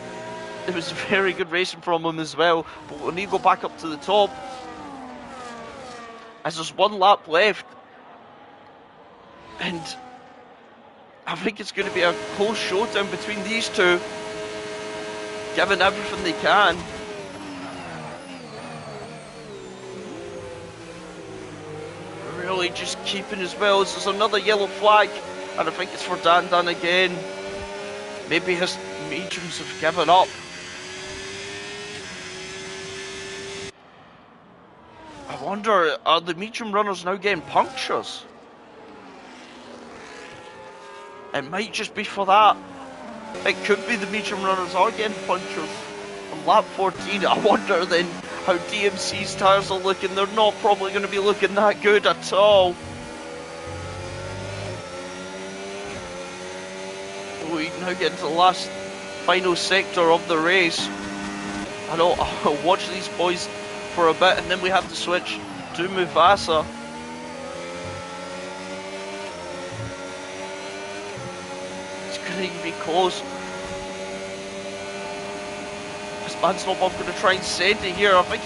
It was very good racing from him as well. But we need to go back up to the top, as there's one lap left, and I think it's going to be a close showdown between these two, giving everything they can. Really just keeping as well. As there's another yellow flag, and I think it's for Dan again. Maybe his mediums have given up. I wonder, are the medium runners now getting punctures? It might just be for that. It could be the medium runners are getting punctures on lap 14. I wonder then how DMC's tyres are looking. They're not probably going to be looking that good at all. We now get into the last final sector of the race. I'll watch these boys for a bit, and then we have to switch to Mufasa. It's going to be close. This man's not going to try and send it here. I think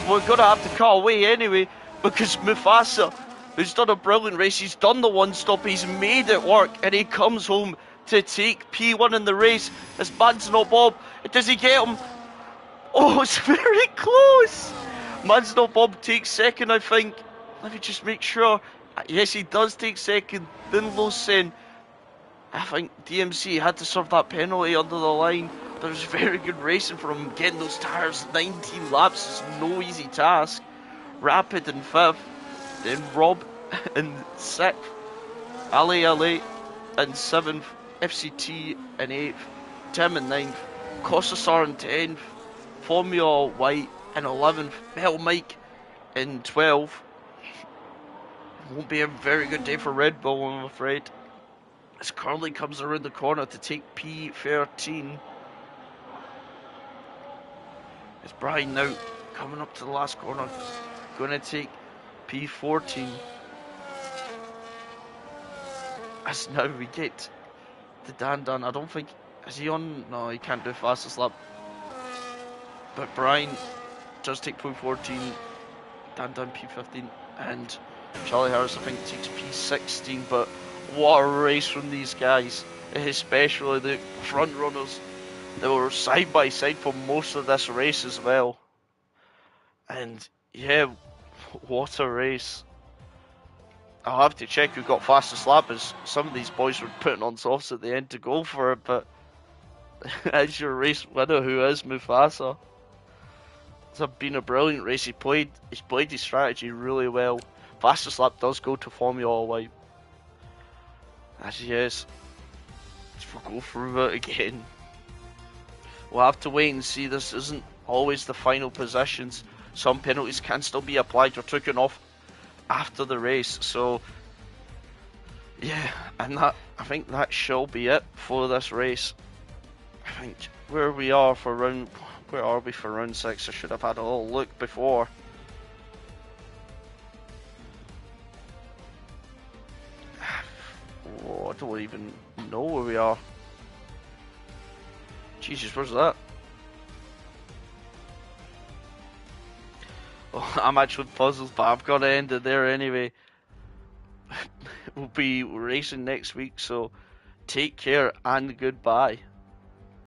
we're going to have to cut away anyway, because Mufasa, who's done a brilliant race, he's done the one stop, he's made it work, and he comes home to take P1 in the race. This man's not Bob. Does he get him? Oh, it's very close. Man's not Bob takes second, I think. Let me just make sure. Yes, he does take second. Then Losen. I think DMC had to serve that penalty under the line. There was very good racing for him. Getting those tyres 19 laps is no easy task. Rapid in 5th. Then Rob in 6th. Ali in 7th. FCT in 8th. Tim in 9th. Costasar in 10th. Formula White in 11th. Metal Mike in 12th. Won't be a very good day for Red Bull, I'm afraid. As Curly comes around the corner to take P13. It's Brian now coming up to the last corner. Going to take P14. As now we get to Dan. I don't think... Is he on? No, he can't do fastest lap. But Brian does take P14. Dan P15. And Charlie Harris, I think, takes P16. But what a race from these guys. Especially the front runners. They were side by side for most of this race as well. And yeah, what a race. I'll have to check who got fastest lap, as some of these boys were putting on softs at the end to go for it, but as your race winner, who is Mufasa. It's been a brilliant race. He's played his strategy really well. Fastest lap does go to Formula White. As he is. We'll go through it again. We'll have to wait and see. This isn't always the final positions. Some penalties can still be applied or taken off after the race. So, yeah, and I think that shall be it for this race. I think where we are for round... Where are we for round 6? I should have had a little look before. Oh, I don't even know where we are. Jesus, where's that? Oh, I'm actually puzzled, but I've got to end it there anyway. We'll be racing next week, so take care and goodbye.